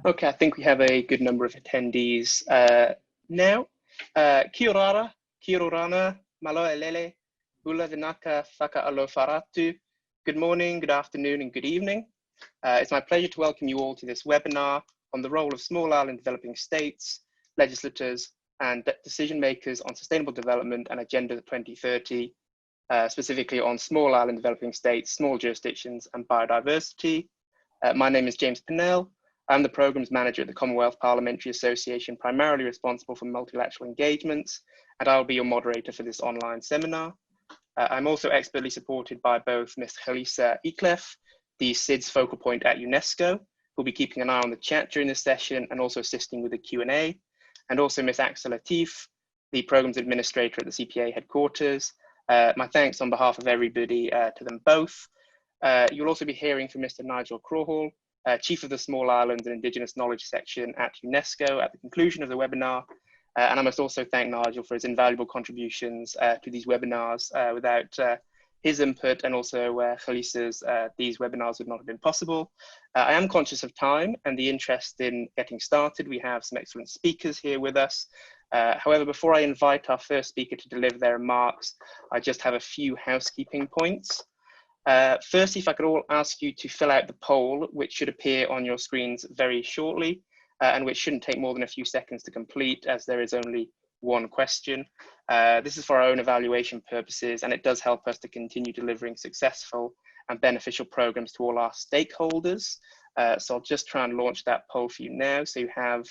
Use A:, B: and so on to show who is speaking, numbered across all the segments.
A: Okay, I think we have a good number of attendees now. Kia orana, maloa elele, ula vinaka whakaalofaratu. Good morning, good afternoon, and good evening. It's my pleasure to welcome you all to this webinar on the role of small island developing states, legislators, and decision makers on sustainable development and Agenda 2030, specifically on small island developing states, small jurisdictions, and biodiversity. My name is James Pinnell. I'm the Programmes Manager at the Commonwealth Parliamentary Association, primarily responsible for multilateral engagements, and I'll be your moderator for this online seminar. I'm also expertly supported by both Ms. Khalisa Iklef, the SIDS focal point at UNESCO, who'll be keeping an eye on the chat during this session and also assisting with the Q&A, and also Ms. Axel Latif, the Programmes Administrator at the CPA headquarters. My thanks on behalf of everybody to them both. You'll also be hearing from Mr. Nigel Crawhall, Chief of the Small Islands and Indigenous Knowledge section at UNESCO at the conclusion of the webinar. And I must also thank Nigel for his invaluable contributions to these webinars. Without his input and also Khalisa's, these webinars would not have been possible. I am conscious of time and the interest in getting started. We have some excellent speakers here with us. However, before I invite our first speaker to deliver their remarks, I just have a few housekeeping points. Firstly, if I could all ask you to fill out the poll, which should appear on your screens very shortly, and which shouldn't take more than a few seconds to complete, as there is only one question. This is for our own evaluation purposes, and it does help us to continue delivering successful and beneficial programs to all our stakeholders. So I'll just try and launch that poll for you now, so you have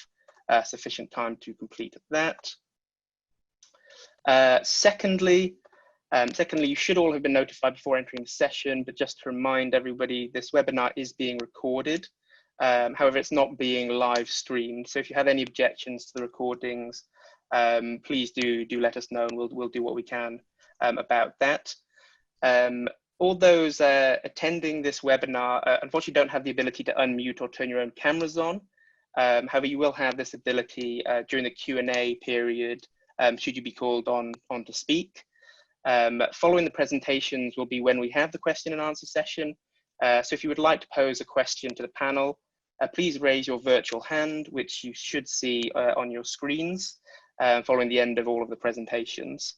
A: sufficient time to complete that. Secondly, you should all have been notified before entering the session, but just to remind everybody, this webinar is being recorded. However, it's not being live streamed. So if you have any objections to the recordings, please do let us know, and we'll do what we can about that. All those attending this webinar, unfortunately, don't have the ability to unmute or turn your own cameras on. However, you will have this ability during the Q&A period, should you be called on to speak. Following the presentations will be when we have the question and answer session. So if you would like to pose a question to the panel, please raise your virtual hand, which you should see on your screens following the end of all of the presentations.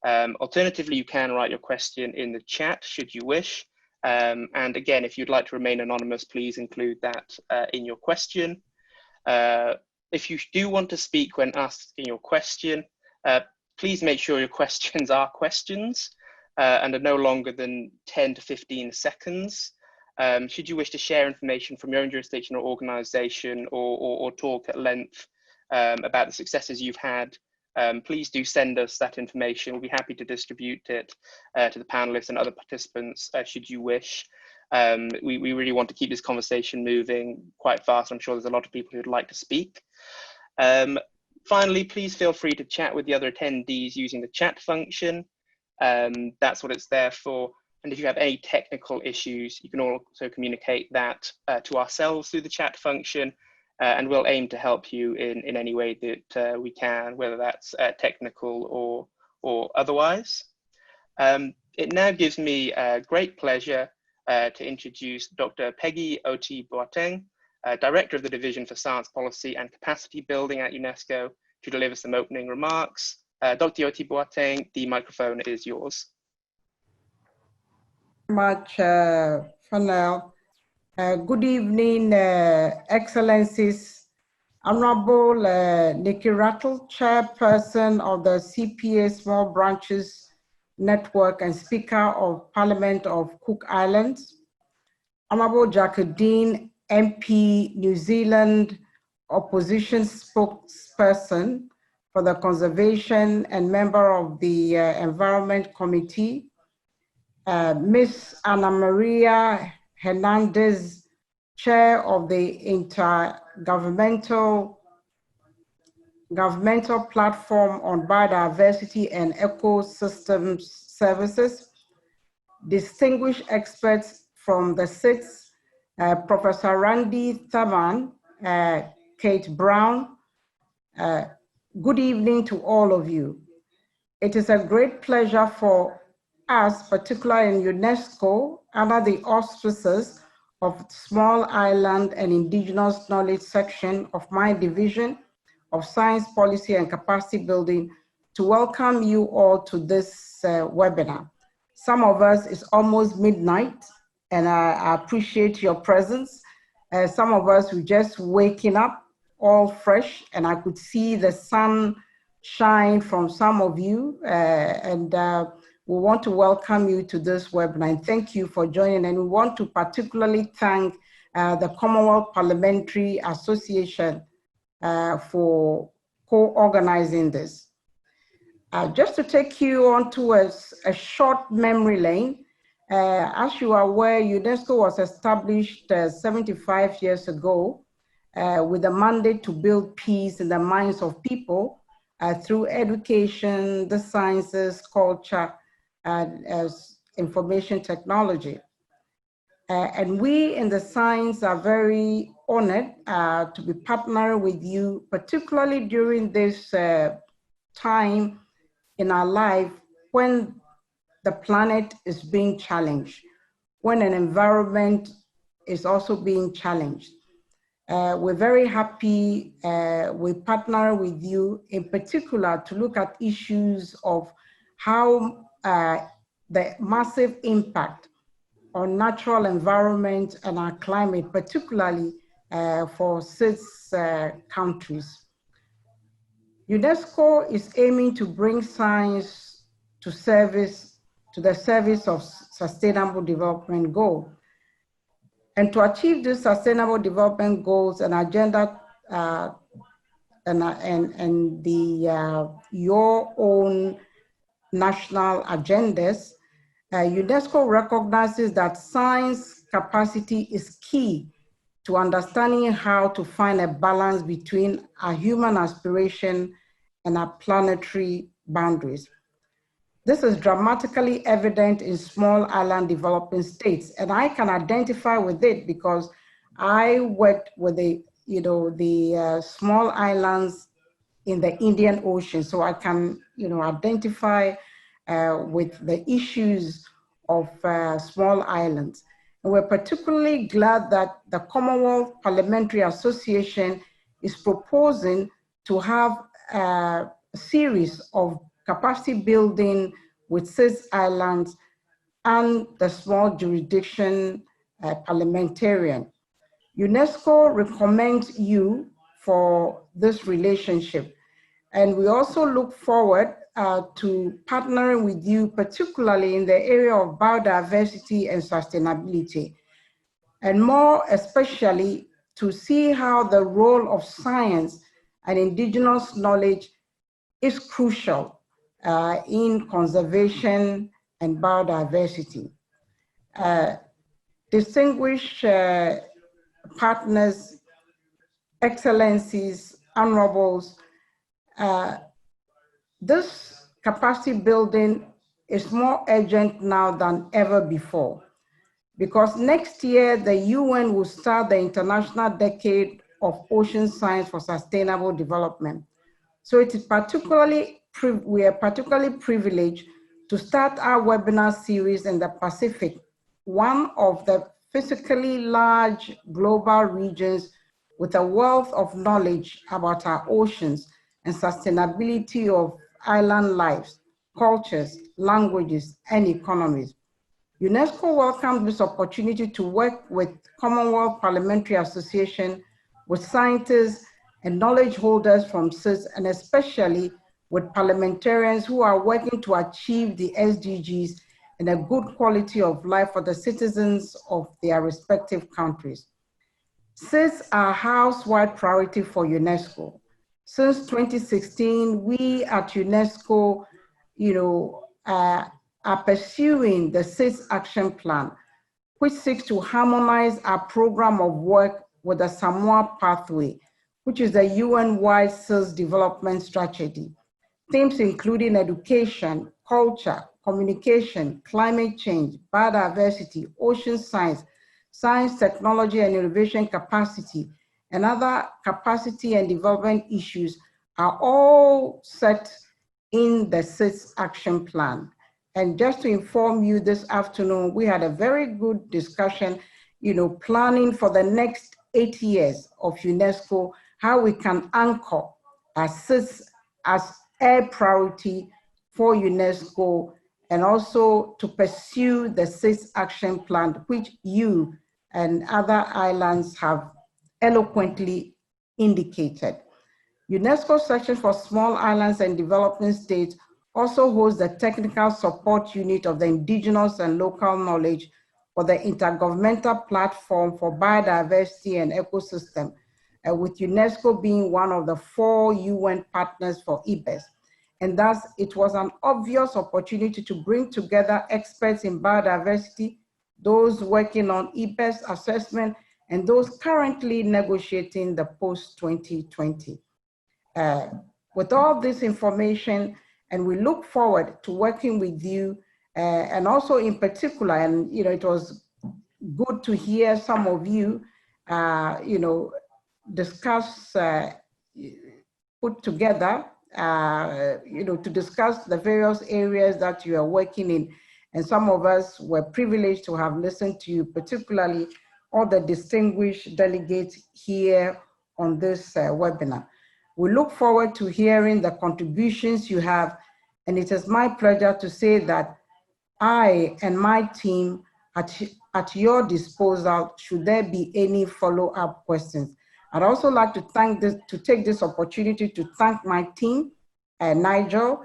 A: Alternatively, you can write your question in the chat should you wish. And again, if you'd like to remain anonymous, please include that in your question. If you do want to speak when asking your question, please make sure your questions are questions and are no longer than 10 to 15 seconds. Should you wish to share information from your own jurisdiction or organisation or talk at length about the successes you've had, please do send us that information. We'll be happy to distribute it to the panelists and other participants should you wish. We really want to keep this conversation moving quite fast. I'm sure there's a lot of people who'd like to speak. Finally, please feel free to chat with the other attendees using the chat function. That's what it's there for. And if you have any technical issues, you can also communicate that to ourselves through the chat function, and we'll aim to help you in any way that we can, whether that's technical or otherwise. It now gives me great pleasure to introduce Dr. Peggy Oti-Boateng, Director of the Division for Science Policy and Capacity Building at UNESCO, to deliver some opening remarks. Dr. Oti-Boateng, the microphone is yours.
B: Much, Fanel. Good evening, Excellencies. Honorable Nikki Rattle, Chairperson of the CPA Small Branches Network and Speaker of Parliament of Cook Islands. Honorable Jacqueline, MP, New Zealand Opposition Spokesperson for the Conservation and member of the Environment Committee. Ms. Ana Maria Hernandez, Chair of the Intergovernmental Platform on Biodiversity and Ecosystems Services. Distinguished experts from the SIDS, Professor Randy Thaman, Kate Brown. Good evening to all of you. It is a great pleasure for us, particularly in UNESCO, under the auspices of Small Island and Indigenous Knowledge section of my Division of Science Policy and Capacity Building to welcome you all to this webinar. Some of us, it's almost midnight, and I appreciate your presence. Some of us, we're just waking up all fresh, and I could see the sun shine from some of you, we want to welcome you to this webinar, and thank you for joining. And we want to particularly thank the Commonwealth Parliamentary Association for co-organizing this. Just to take you on to a short memory lane, as you are aware, UNESCO was established 75 years ago with a mandate to build peace in the minds of people through education, the sciences, culture, and information technology. And we in the science are very honored to be partnering with you, particularly during this time in our life when the planet is being challenged, when an environment is also being challenged. We're very happy we partner with you in particular to look at issues of how the massive impact on natural environment and our climate, particularly for SIDS countries. UNESCO is aiming to bring science to the service of sustainable development goals. And to achieve these sustainable development goals and agenda your own national agendas, UNESCO recognizes that science capacity is key to understanding how to find a balance between our human aspiration and our planetary boundaries. This is dramatically evident in small island developing states, and I can identify with it because I worked with the small islands in the Indian Ocean, so I can identify with the issues of small islands. And we're particularly glad that the Commonwealth Parliamentary Association is proposing to have a series of capacity building with SIDS islands and the small jurisdiction parliamentarian. UNESCO recommends you for this relationship. And we also look forward to partnering with you, particularly in the area of biodiversity and sustainability, and more especially to see how the role of science and indigenous knowledge is crucial in conservation and biodiversity. Distinguished partners, excellencies, honorables, this capacity building is more urgent now than ever before, because next year the UN will start the International Decade of Ocean Science for Sustainable Development. So it is we are particularly privileged to start our webinar series in the Pacific, one of the physically large global regions with a wealth of knowledge about our oceans and sustainability of island lives, cultures, languages, and economies. UNESCO welcomes this opportunity to work with Commonwealth Parliamentary Association, with scientists and knowledge holders from SIDS, and especially with parliamentarians who are working to achieve the SDGs and a good quality of life for the citizens of their respective countries. SIDS are a house-wide priority for UNESCO. Since 2016, we at UNESCO, are pursuing the SIDS Action Plan, which seeks to harmonize our program of work with the Samoa Pathway, which is the UN-wide SIDS development strategy. Themes including education, culture, communication, climate change, biodiversity, ocean science, science, technology, and innovation capacity, and other capacity and development issues are all set in the SIDS Action Plan. And just to inform you this afternoon, we had a very good discussion planning for the next 8 years of UNESCO, how we can anchor SIDS as a priority for UNESCO, and also to pursue the SIDS action plan, which you and other islands have eloquently indicated. UNESCO section for small islands and developing states also holds the technical support unit of the Indigenous and local knowledge for the intergovernmental platform for biodiversity and ecosystem, with UNESCO being one of the 4 UN partners for IPBES. And thus, it was an obvious opportunity to bring together experts in biodiversity, those working on IPBES assessment, and those currently negotiating the post-2020. With all this information, and we look forward to working with you, and also in particular, and it was good to hear some of you, discuss, put together, to discuss the various areas that you are working in. And some of us were privileged to have listened to you, particularly all the distinguished delegates here on this webinar. We look forward to hearing the contributions you have, and it is my pleasure to say that I and my team at your disposal should there be any follow-up questions. I'd also like to take this opportunity to thank my team, Nigel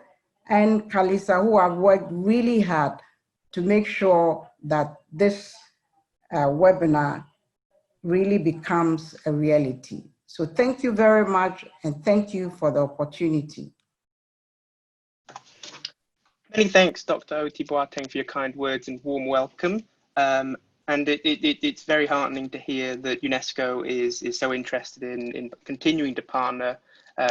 B: and Kalisa, who have worked really hard to make sure that this webinar really becomes a reality. So thank you very much, and thank you for the opportunity.
A: Many thanks, Dr. Oti Boateng, for your kind words and warm welcome. And it's very heartening to hear that UNESCO is so interested in continuing to partner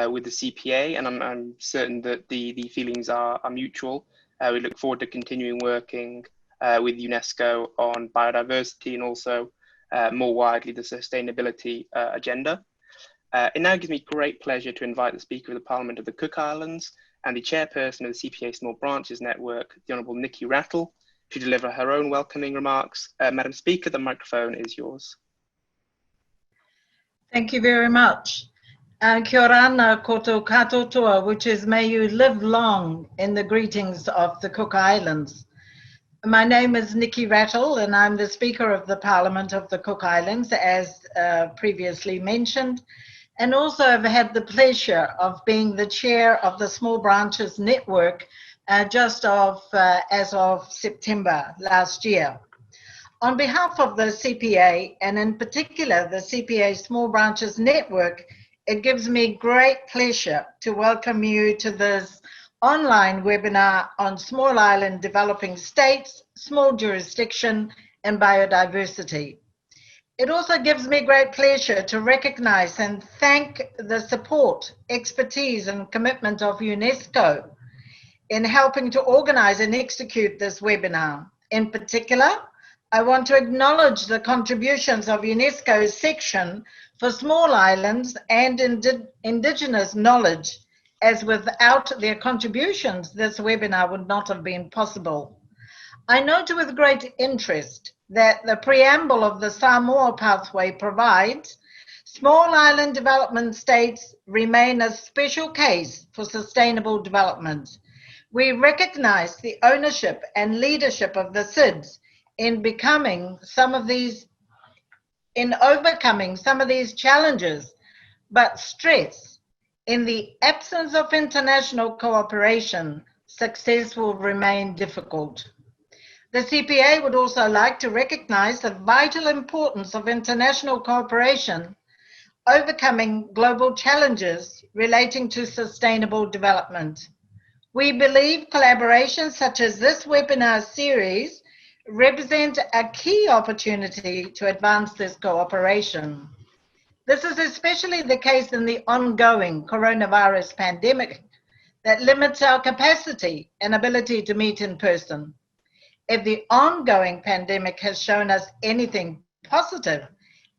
A: with the CPA, and I'm certain that the feelings are mutual. We look forward to continuing working with UNESCO on biodiversity and also more widely the sustainability agenda. It now gives me great pleasure to invite the Speaker of the Parliament of the Cook Islands and the Chairperson of the CPA Small Branches Network, the Honourable Nikki Rattle, to deliver her own welcoming remarks. Madam Speaker, the microphone is yours.
C: Thank you very much. Kia ora koto katoa, which is may you live long in the greetings of the Cook Islands. My name is Nikki Rattle, and I'm the Speaker of the Parliament of the Cook Islands, as previously mentioned, and also I've had the pleasure of being the chair of the Small Branches Network as of September last year. On behalf of the CPA, and in particular the CPA Small Branches Network, it gives me great pleasure to welcome you to this online webinar on small island developing states, small jurisdiction, and biodiversity. It also gives me great pleasure to recognize and thank the support, expertise, and commitment of UNESCO in helping to organize and execute this webinar. In particular, I want to acknowledge the contributions of UNESCO's section for small islands and Indigenous knowledge, as without their contributions, this webinar would not have been possible. I note with great interest that the preamble of the Samoa Pathway provides small island development states remain a special case for sustainable development. We recognize the ownership and leadership of the SIDS in overcoming some of these challenges, but stress in the absence of international cooperation, success will remain difficult. The CPA would also like to recognize the vital importance of international cooperation, overcoming global challenges relating to sustainable development. We believe collaborations such as this webinar series represent a key opportunity to advance this cooperation. This is especially the case in the ongoing coronavirus pandemic that limits our capacity and ability to meet in person. If the ongoing pandemic has shown us anything positive,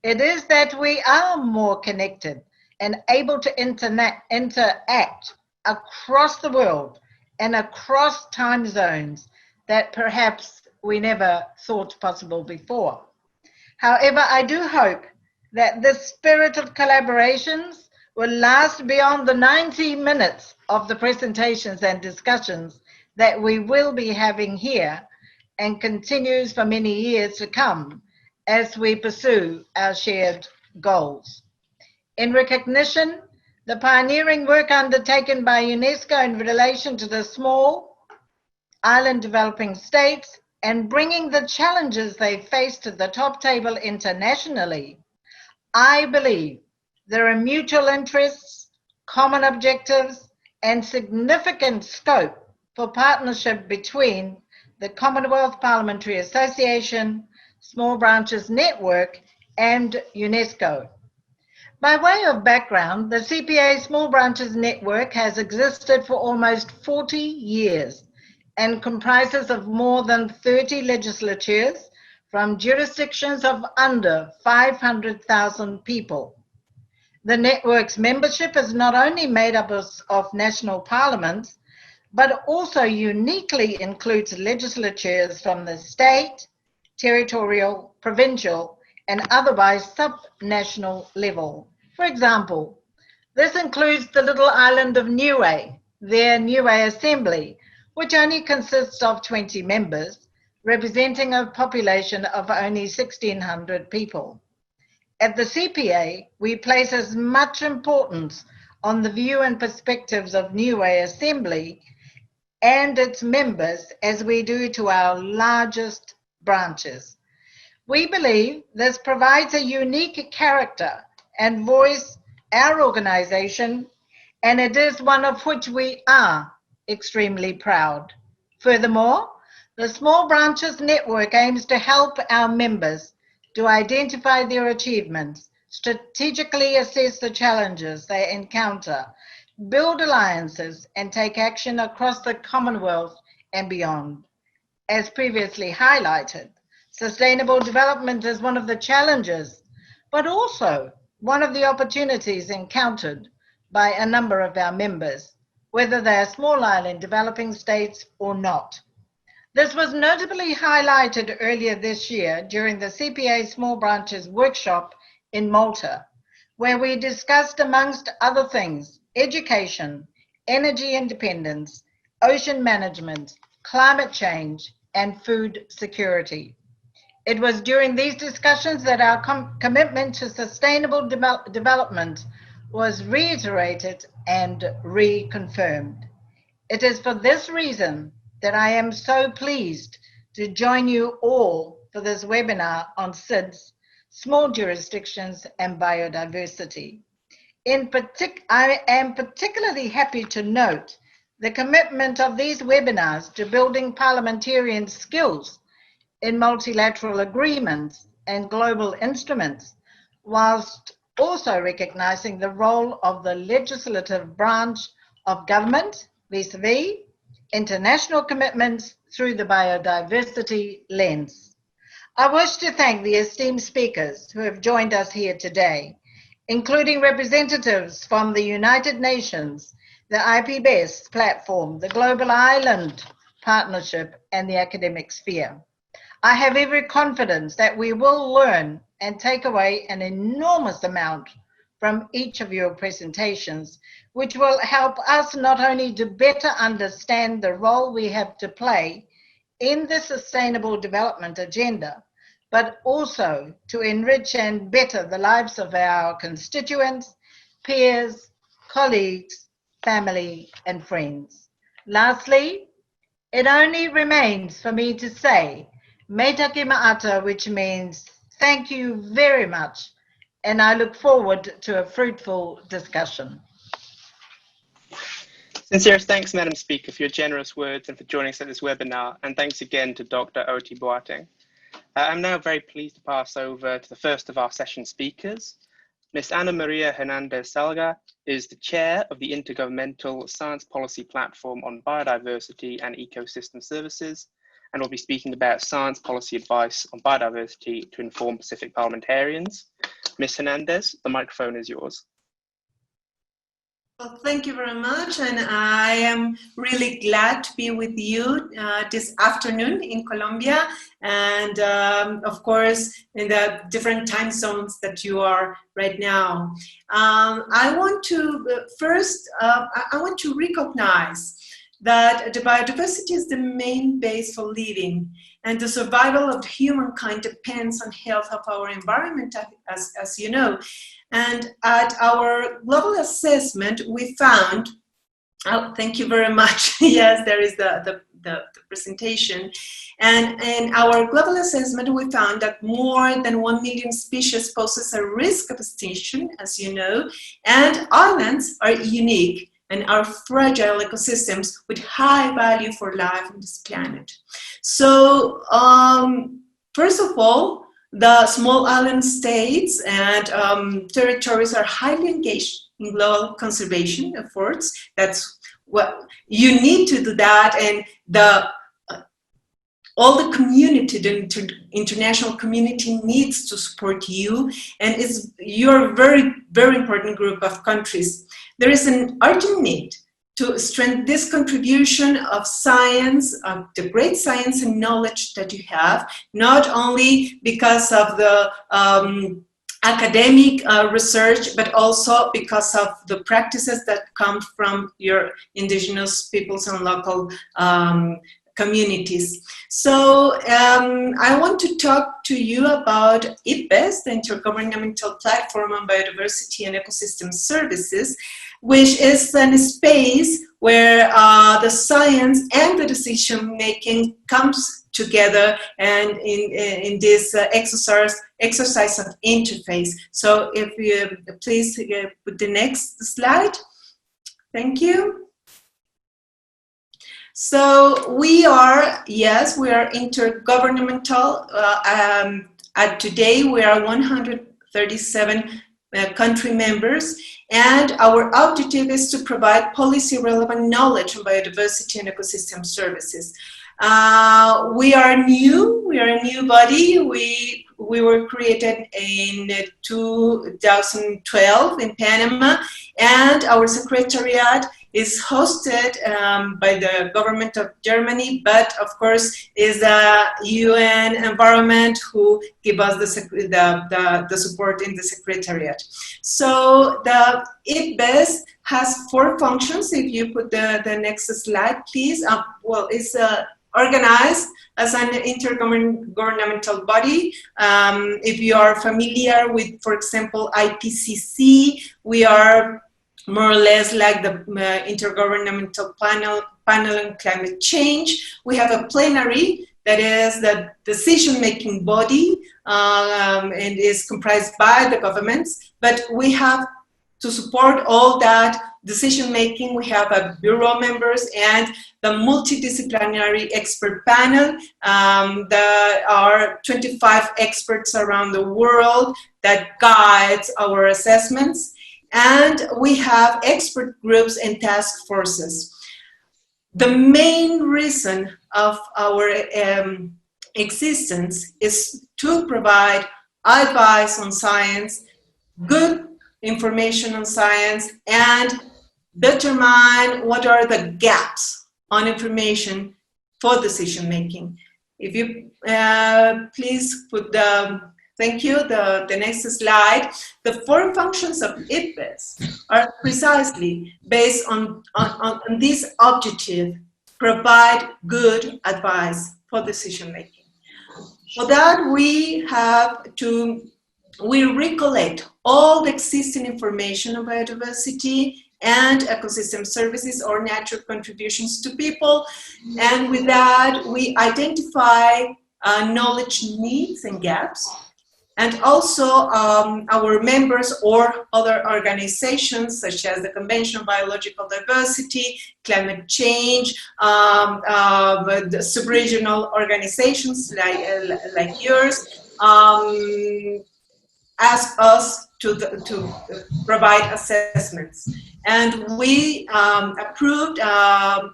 C: it is that we are more connected and able to interact across the world and across time zones that perhaps we never thought possible before. However, I do hope that this spirit of collaborations will last beyond the 90 minutes of the presentations and discussions that we will be having here and continues for many years to come as we pursue our shared goals. In recognition, the pioneering work undertaken by UNESCO in relation to the small island developing states and bringing the challenges they face to the top table internationally, I believe there are mutual interests, common objectives, and significant scope for partnership between the Commonwealth Parliamentary Association, Small Branches Network, and UNESCO. By way of background, the CPA Small Branches Network has existed for almost 40 years and comprises of more than 30 legislatures from jurisdictions of under 500,000 people. The network's membership is not only made up of national parliaments, but also uniquely includes legislatures from the state, territorial, provincial, and otherwise sub-national level. For example, this includes the little island of Niue, their Niue Assembly, which only consists of 20 members, representing a population of only 1,600 people. At the CPA, we place as much importance on the view and perspectives of Niue Assembly and its members as we do to our largest branches. We believe this provides a unique character and voice our organization, and it is one of which we are extremely proud. Furthermore, the Small Branches Network aims to help our members to identify their achievements, strategically assess the challenges they encounter, build alliances, and take action across the Commonwealth and beyond. As previously highlighted, sustainable development is one of the challenges, but also one of the opportunities encountered by a number of our members, whether they are small island developing states or not. This was notably highlighted earlier this year during the CPA Small Branches workshop in Malta, where we discussed, amongst other things, education, energy independence, ocean management, climate change, and food security. It was during these discussions that our commitment to sustainable development was reiterated and reconfirmed. It is for this reason that I am so pleased to join you all for this webinar on SIDS, small jurisdictions and biodiversity. I am particularly happy to note the commitment of these webinars to building parliamentarian skills in multilateral agreements and global instruments, whilst also recognizing the role of the legislative branch of government vis-a-vis international commitments through the biodiversity lens. I wish to thank the esteemed speakers who have joined us here today, including representatives from the United Nations, the IPBES platform, the Global Island Partnership, and the academic sphere. I have every confidence that we will learn and take away an enormous amount from each of your presentations, which will help us not only to better understand the role we have to play in the sustainable development agenda, but also to enrich and better the lives of our constituents, peers, colleagues, family, and friends. Lastly, it only remains for me to say, Meta ki ma'ata, which means thank you very much, and I look forward to a fruitful discussion.
A: Sincerest thanks, Madam Speaker, for your generous words and for joining us at this webinar, and thanks again to Dr. Oti Boateng. I'm now very pleased to pass over to the first of our session speakers. Ms. Ana Maria Hernandez Salga is the chair of the Intergovernmental Science Policy Platform on Biodiversity and Ecosystem Services, and will be speaking about science policy advice on biodiversity to inform Pacific parliamentarians. Ms. Hernandez, the microphone is yours.
D: Well, thank you very much, and I am really glad to be with you this afternoon in Colombia, and of course in the different time zones that you are right now. I want to first, I want to recognize that the biodiversity is the main base for living, and the survival of humankind depends on health of our environment, as you know. And at our global assessment, we found, oh, thank you very much. Yes, there is the presentation. And in our global assessment, we found that more than 1 million species poses a risk of extinction, as you know, and islands are unique and are fragile ecosystems with high value for life on this planet. So, first of all, the small island states and territories are highly engaged in global conservation efforts. That's what you need to do that, and all the community, the international community needs to support you, and you're a very, very important group of countries. There is an urgent need to strengthen this contribution of science, of the great science and knowledge that you have, not only because of the academic research, but also because of the practices that come from your indigenous peoples and local communities. So I want to talk to you about IPBES, the Intergovernmental Platform on Biodiversity and Ecosystem Services, which is a space where the science and the decision making comes together, and in this exercise of interface. So if you please put the next slide. Thank you. So we are, yes, we are intergovernmental. Today we are 137 country members, and our objective is to provide policy relevant knowledge on biodiversity and ecosystem services. We are a new body. We were created in 2012 in Panama, and our secretariat is hosted by the government of Germany, but of course is the UN environment who give us the support in the secretariat. So the IPBES has 4 functions. If you put the next slide, please. Well, it's organized as an intergovernmental body. If you are familiar with, for example, IPCC, we are more or less like the Intergovernmental Panel on Climate Change. We have a plenary that is the decision-making body and is comprised by the governments, but we have to support all that decision-making. We have a bureau members and the multidisciplinary expert panel. There are 25 experts around the world that guides our assessments. And we have expert groups and task forces. The main reason of our existence is to provide advice on science, good information on science, and determine what are the gaps on information for decision making. If you please put thank you, the next slide. The 4 functions of IPBES are precisely based on this objective: provide good advice for decision making. For that, we recollect all the existing information on biodiversity and ecosystem services or natural contributions to people. And with that, we identify knowledge needs and gaps. And also our members or other organizations such as the Convention on Biological Diversity, climate change, the sub-regional organizations like yours, ask us to provide assessments. And we approved a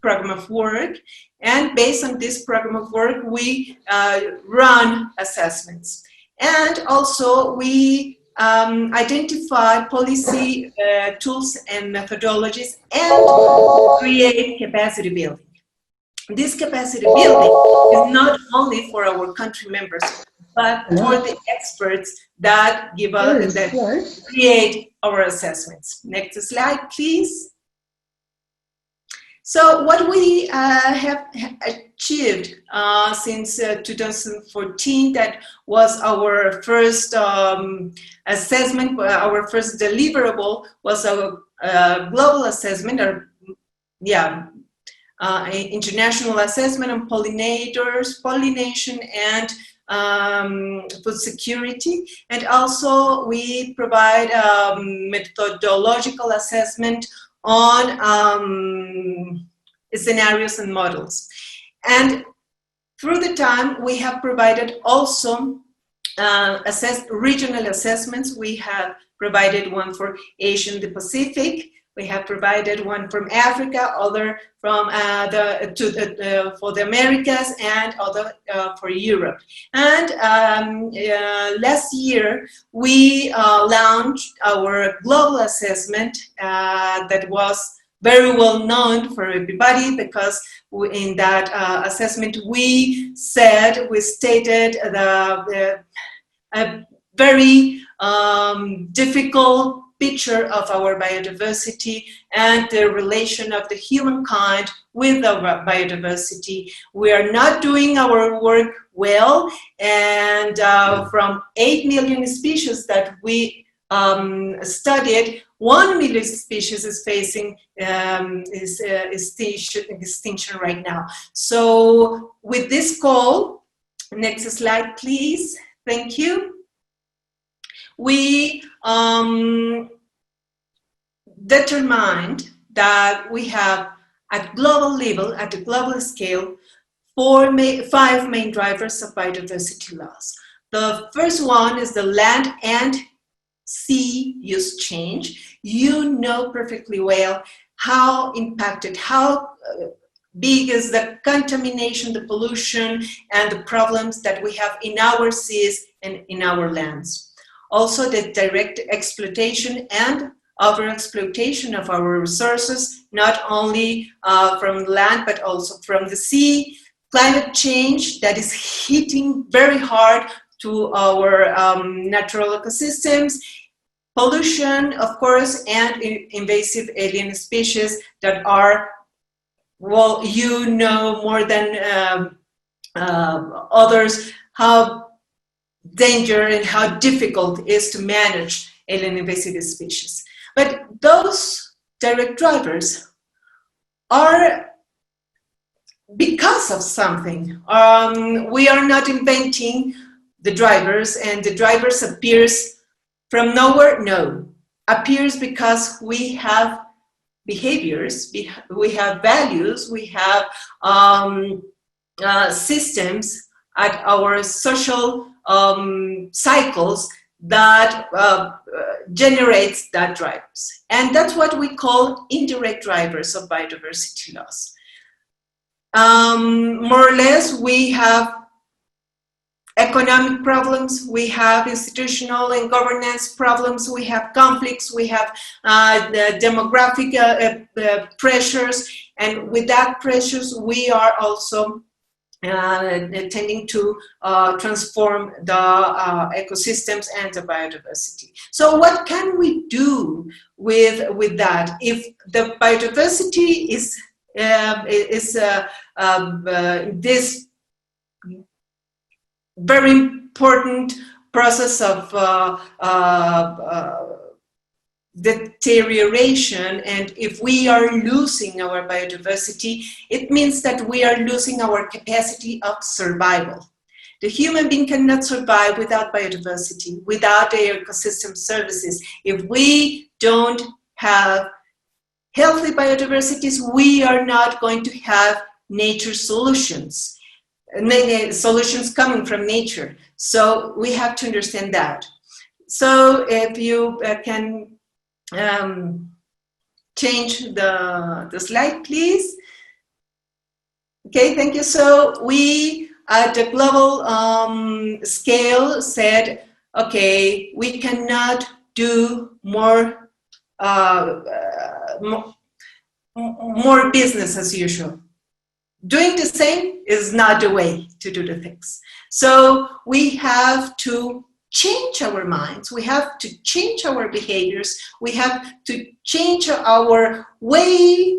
D: program of work. And based on this program of work, we run assessments. And also we identify policy tools and methodologies, and create capacity building. This capacity building is not only for our country members, but for the experts that give us, that create our assessments. Next slide, please. So what we have achieved since 2014, that was our first assessment, our first deliverable was our global assessment, or international assessment on pollinators, pollination, and food security. And also we provide methodological assessment on scenarios and models. And through the time, we have provided also regional assessments. We have provided one for Asia and the Pacific. We have provided one from Africa, other from for the Americas, and other for Europe. And last year, we launched our global assessment that was very well known for everybody, because in that assessment we stated a very difficult picture of our biodiversity and the relation of the humankind with our biodiversity. We are not doing our work well, and from 8 million species that we studied, 1 million species is facing extinction right now. So with this call, next slide please, thank you. We determined that we have at global level, at the global scale, 5 main drivers of biodiversity loss. The first one is the land and sea use change. You know perfectly well how impacted, how big is the contamination, the pollution, and the problems that we have in our seas and in our lands. Also, the direct exploitation and overexploitation of our resources, not only from land, but also from the sea. Climate change that is hitting very hard to our natural ecosystems. Pollution, of course, and invasive alien species that are, well, you know more than others how danger and how difficult it is to manage alien invasive species. But those direct drivers are because of something. We are not inventing the drivers, and the drivers appears from nowhere. No, appears because we have behaviors, we have values, we have systems at our social cycles that generates that drivers. And that's what we call indirect drivers of biodiversity loss. More or less, we have economic problems, we have institutional and governance problems, we have conflicts, we have the demographic pressures, and with that pressures, we are also tending to transform the ecosystems and the biodiversity. So what can we do with that? If the biodiversity is this very important process of deterioration, and if we are losing our biodiversity, it means that we are losing our capacity of survival. The human being cannot survive without biodiversity, without the ecosystem services. If we don't have healthy biodiversities, we are not going to have nature solutions, solutions coming from nature. So we have to understand that. So if you can change the slide, please. Okay, thank you. So we, at the global scale, said okay, we cannot do more business as usual. Doing the same is not the way to do the things. So we have to change our minds, we have to change our behaviors, we have to change our way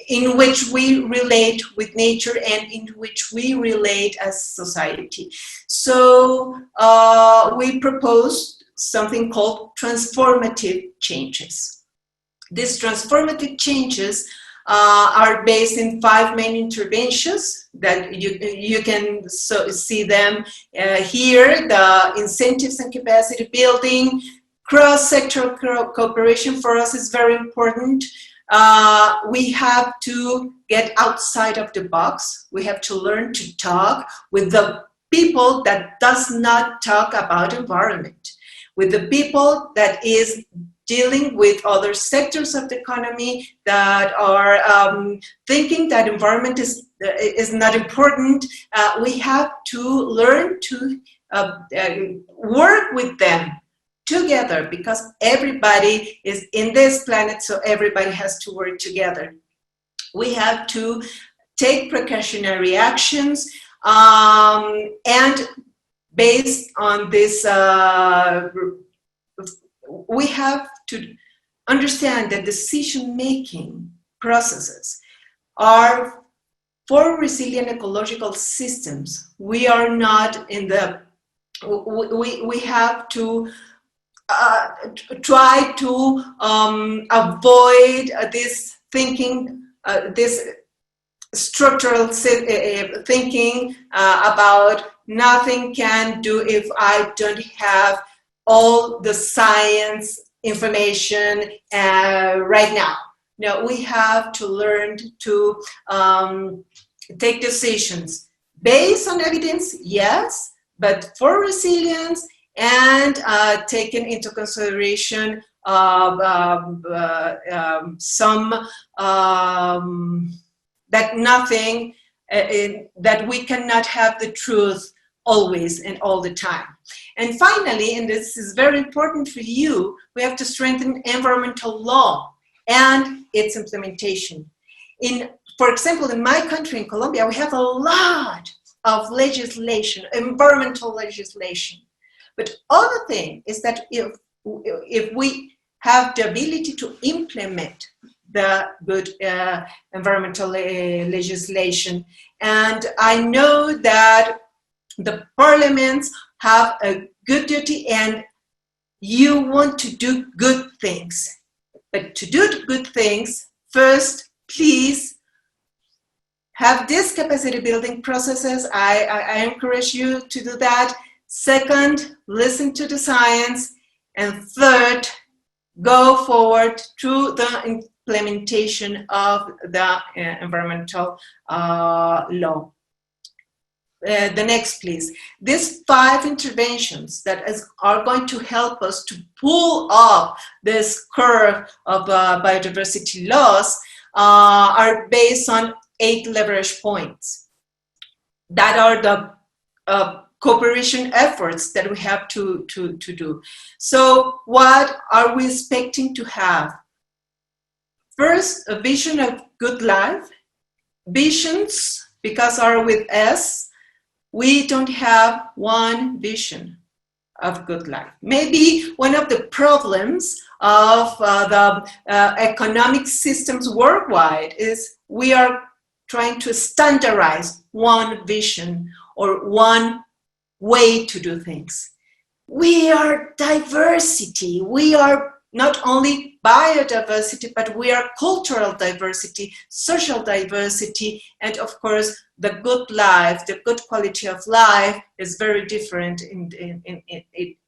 D: in which we relate with nature and in which we relate as society. So we proposed something called transformative changes. These transformative changes are based in 5 main interventions that you can see them here. The incentives and capacity building, cross-sectoral cooperation for us is very important. We have to get outside of the box. We have to learn to talk with the people that does not talk about environment, with the people that is dealing with other sectors of the economy that are thinking that environment is not important. We have to learn to work with them together, because everybody is in this planet, so everybody has to work together. We have to take precautionary actions, and based on this, we have to understand that decision-making processes are for resilient ecological systems. We are not in the, we have to try to avoid this thinking, this structural thinking about nothing can do if I don't have all the science information right now. No, we have to learn to take decisions based on evidence, yes, but for resilience and taking into consideration some that nothing that we cannot have the truth always and all the time. And finally, and this is very important for you, we have to strengthen environmental law and its implementation. For example, in my country, in Colombia, we have a lot of legislation, environmental legislation. But other thing is that if we have the ability to implement the good environmental legislation, and I know that the parliaments have a good duty and you want to do good things. But to do good things, first, please have these capacity building processes. I encourage you to do that. Second, listen to the science. And third, go forward through the implementation of the environmental law. The next, please. These 5 interventions that are going to help us to pull up this curve of biodiversity loss are based on 8 leverage points. That are the cooperation efforts that we have to do. So what are we expecting to have? First, a vision of good life. Visions, because are with S, we don't have one vision of good life. Maybe one of the problems of the economic systems worldwide is we are trying to standardize one vision or one way to do things. We are diversity. We are not only biodiversity, but we are cultural diversity, social diversity, and of course, the good life, the good quality of life is very different in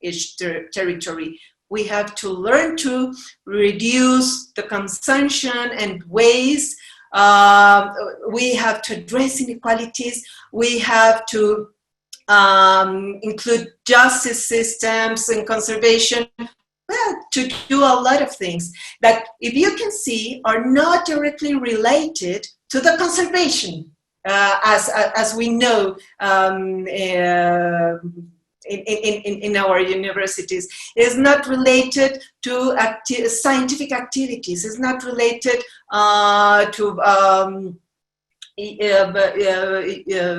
D: each territory. We have to learn to reduce the consumption and waste. We have to address inequalities. We have to include justice systems and conservation. Well, to do a lot of things that, if you can see, are not directly related to the conservation as we know in our universities, is not related to scientific activities, is not related to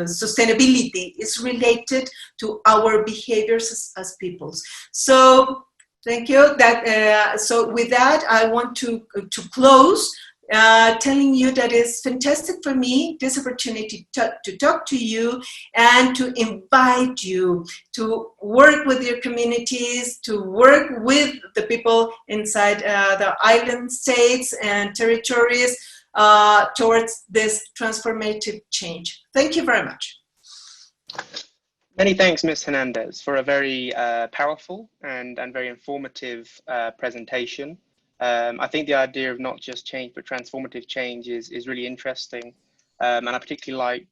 D: sustainability, is related to our behaviors as peoples. So thank you. So with that, I want to close telling you that it's fantastic for me, this opportunity to talk to you and to invite you to work with your communities, to work with the people inside the island states and territories towards this transformative change. Thank you very much.
A: Many thanks, Ms. Hernandez, for a very powerful and very informative presentation. I think the idea of not just change, but transformative change is really interesting. And I particularly like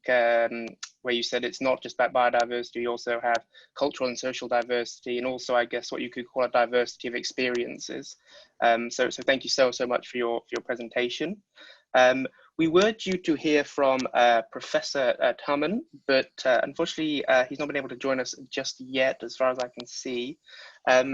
A: where you said it's not just about biodiversity, you also have cultural and social diversity, and also, I guess, what you could call a diversity of experiences. So thank you so much for your presentation. We were due to hear from Professor Taman, but unfortunately he's not been able to join us just yet, as far as I can see.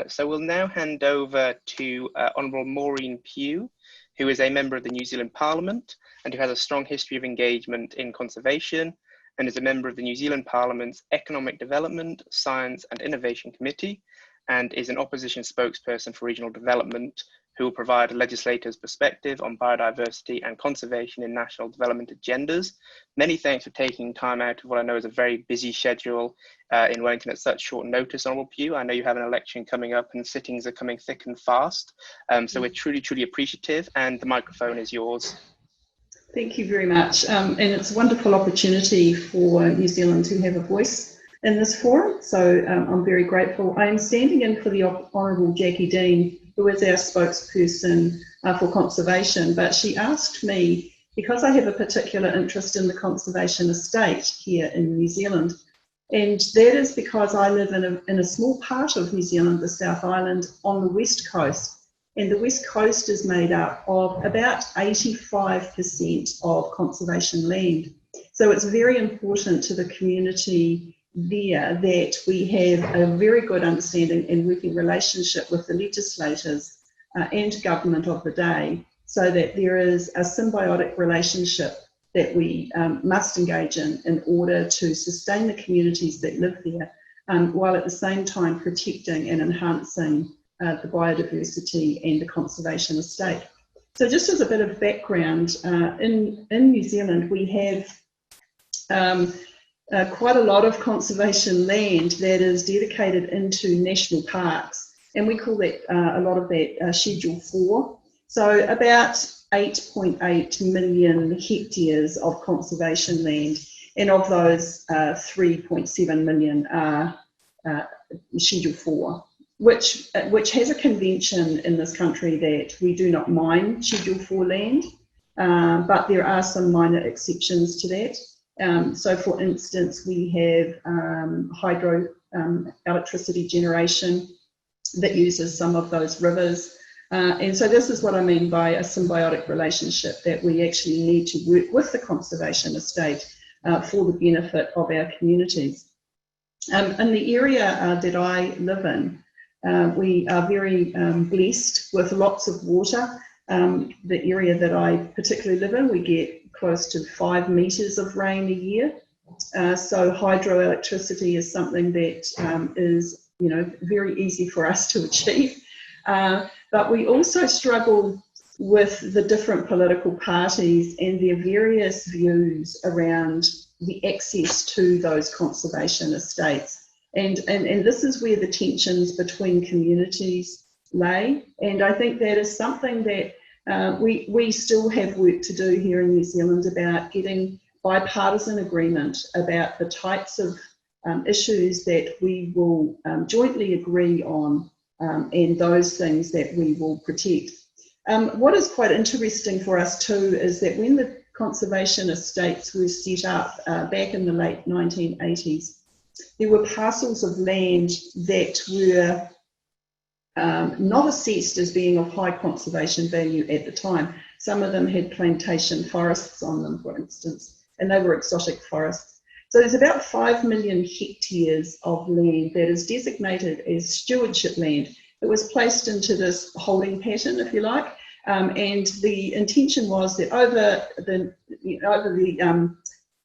A: So we'll now hand over to Honourable Maureen Pugh, who is a member of the New Zealand Parliament and who has a strong history of engagement in conservation and is a member of the New Zealand Parliament's Economic Development, Science and Innovation Committee, and is an opposition spokesperson for regional development, who will provide a legislator's perspective on biodiversity and conservation in national development agendas. Many thanks for taking time out of what I know is a very busy schedule in Wellington at such short notice, Honourable Pugh. I know you have an election coming up and sittings are coming thick and fast. So we're truly appreciative, and the microphone is yours.
E: Thank you very much. And it's a wonderful opportunity for New Zealand to have a voice in this forum. So I'm very grateful. I am standing in for the Honourable Jackie Dean, who is our spokesperson for conservation, but she asked me, because I have a particular interest in the conservation estate here in New Zealand, and that is because I live in a small part of New Zealand, the South Island, on the west coast, and the west coast is made up of about 85% of conservation land. So it's very important to the community there that we have a very good understanding and working relationship with the legislators and government of the day, so that there is a symbiotic relationship that we must engage in order to sustain the communities that live there, while at the same time protecting and enhancing the biodiversity and the conservation estate. So just as a bit of background, in New Zealand we have quite a lot of conservation land that is dedicated into national parks, and we call that a lot of that Schedule 4. So about 8.8 million hectares of conservation land, and of those 3.7 million are Schedule 4, which has a convention in this country that we do not mine Schedule 4 land, but there are some minor exceptions to that. So for instance, we have hydro electricity generation that uses some of those rivers. And so this is what I mean by a symbiotic relationship, that we actually need to work with the conservation estate for the benefit of our communities. In the area that I live in, we are very blessed with lots of water. The area that I particularly live in, we get close to 5 meters of rain a year. So hydroelectricity is something that is, very easy for us to achieve. But we also struggle with the different political parties and their various views around the access to those conservation estates. And this is where the tensions between communities lay. And I think that is something that we still have work to do here in New Zealand about getting bipartisan agreement about the types of issues that we will jointly agree on, and those things that we will protect. What is quite interesting for us too is that when the conservation estates were set up back in the late 1980s, there were parcels of land that were not assessed as being of high conservation value at the time. Some of them had plantation forests on them, for instance. and they were exotic forests. So there's about 5 million hectares of land that is designated as stewardship land. It was placed into this holding pattern, if you like, and the intention was that over the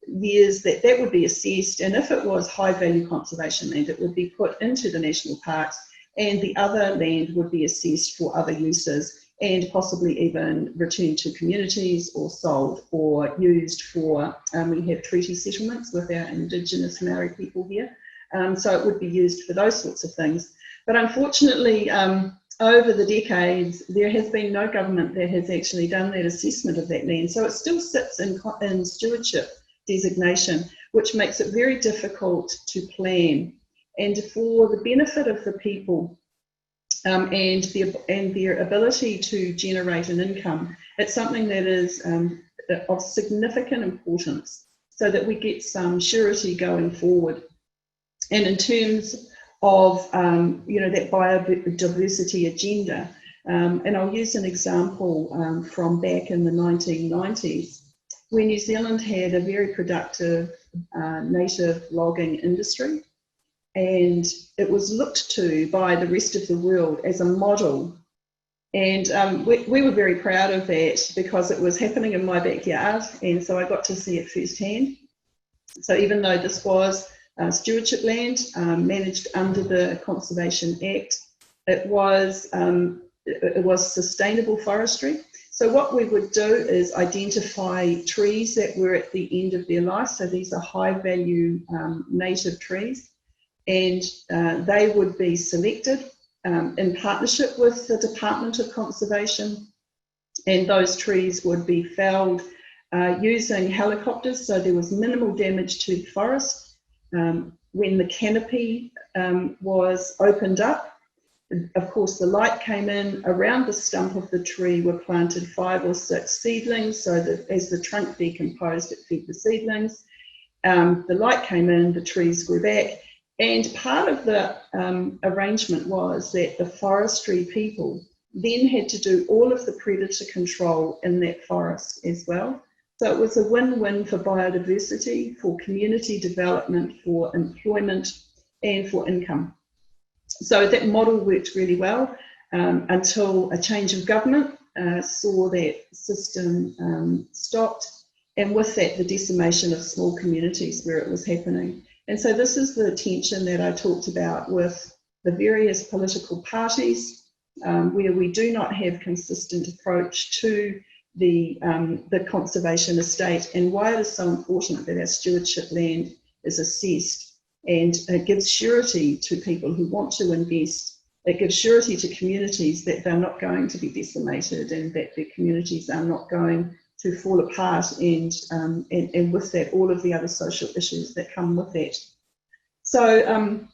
E: years that would be assessed, and if it was high value conservation land, it would be put into the national parks, and the other land would be assessed for other uses and possibly even returned to communities or sold or used for, we have treaty settlements with our Indigenous Maori people here, so it would be used for those sorts of things. But unfortunately, over the decades, there has been no government that has actually done that assessment of that land. So it still sits in stewardship designation, which makes it very difficult to plan. And for the benefit of the people and their ability to generate an income, it's something that is of significant importance so that we get some surety going forward. And in terms of that biodiversity agenda, and I'll use an example from back in the 1990s, where New Zealand had a very productive native logging industry, and it was looked to by the rest of the world as a model. And we were very proud of that because it was happening in my backyard, and so I got to see it firsthand. So even though this was stewardship land managed under the Conservation Act, it was sustainable forestry. So what we would do is identify trees that were at the end of their life. So these are high value native trees, and they would be selected in partnership with the Department of Conservation, and those trees would be felled using helicopters, so there was minimal damage to the forest. When the canopy was opened up, of course the light came in. Around the stump of the tree were planted 5 or 6 seedlings, so that as the trunk decomposed, it fed the seedlings. The light came in, the trees grew back, and part of the arrangement was that the forestry people then had to do all of the predator control in that forest as well. So it was a win-win for biodiversity, for community development, for employment, and for income. So that model worked really well until a change of government saw that system stopped, and with that the decimation of small communities where it was happening. And so this is the tension that I talked about with the various political parties, where we do not have consistent approach to the conservation estate, and why it is so important that our stewardship land is assessed, and it gives surety to people who want to invest. It gives surety to communities that they're not going to be decimated, and that their communities are not going to fall apart, and with that all of the other social issues that come with that. So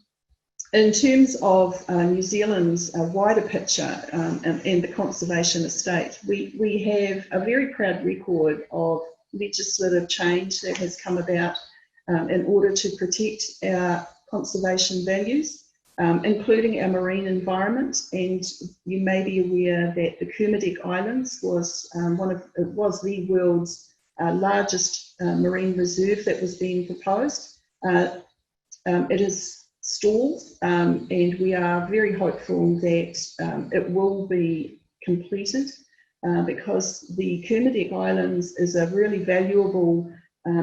E: in terms of New Zealand's wider picture and the conservation estate, we have a very proud record of legislative change that has come about in order to protect our conservation values, including our marine environment. And you may be aware that the Kermadec Islands was the world's largest marine reserve that was being proposed. It is stalled, and we are very hopeful that it will be completed because the Kermadec Islands is a really valuable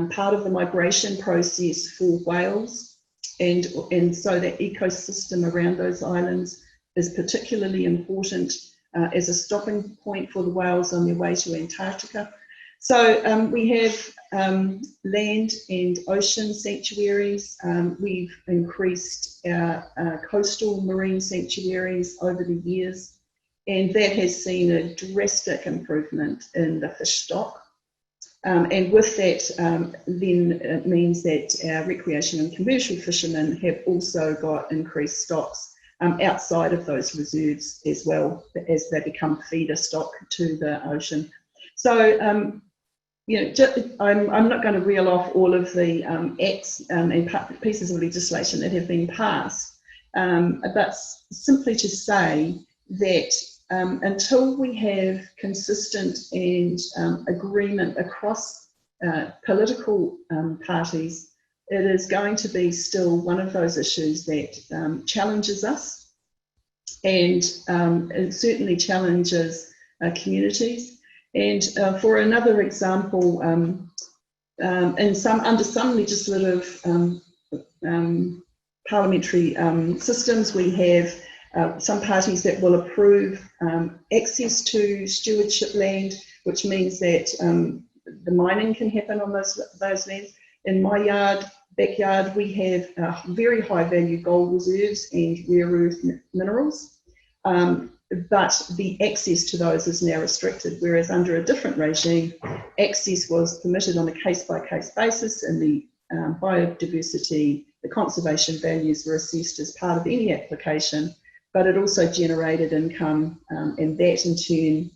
E: part of the migration process for whales, and so that ecosystem around those islands is particularly important as a stopping point for the whales on their way to Antarctica. So we have land and ocean sanctuaries. We've increased our coastal marine sanctuaries over the years, and that has seen a drastic improvement in the fish stock. And with that, then it means that our recreational and commercial fishermen have also got increased stocks outside of those reserves as well, as they become feeder stock to the ocean. So, I'm not going to reel off all of the acts and pieces of legislation that have been passed, but simply to say that until we have consistent and agreement across political parties, it is going to be still one of those issues that challenges us, and it certainly challenges communities. And for another example, under some legislative parliamentary systems, we have some parties that will approve access to stewardship land, which means that the mining can happen on those lands. In my backyard, we have very high value gold reserves and rare earth minerals, but the access to those is now restricted, whereas under a different regime, access was permitted on a case-by-case basis, and the biodiversity, the conservation values were assessed as part of any application, but it also generated income, and that in turn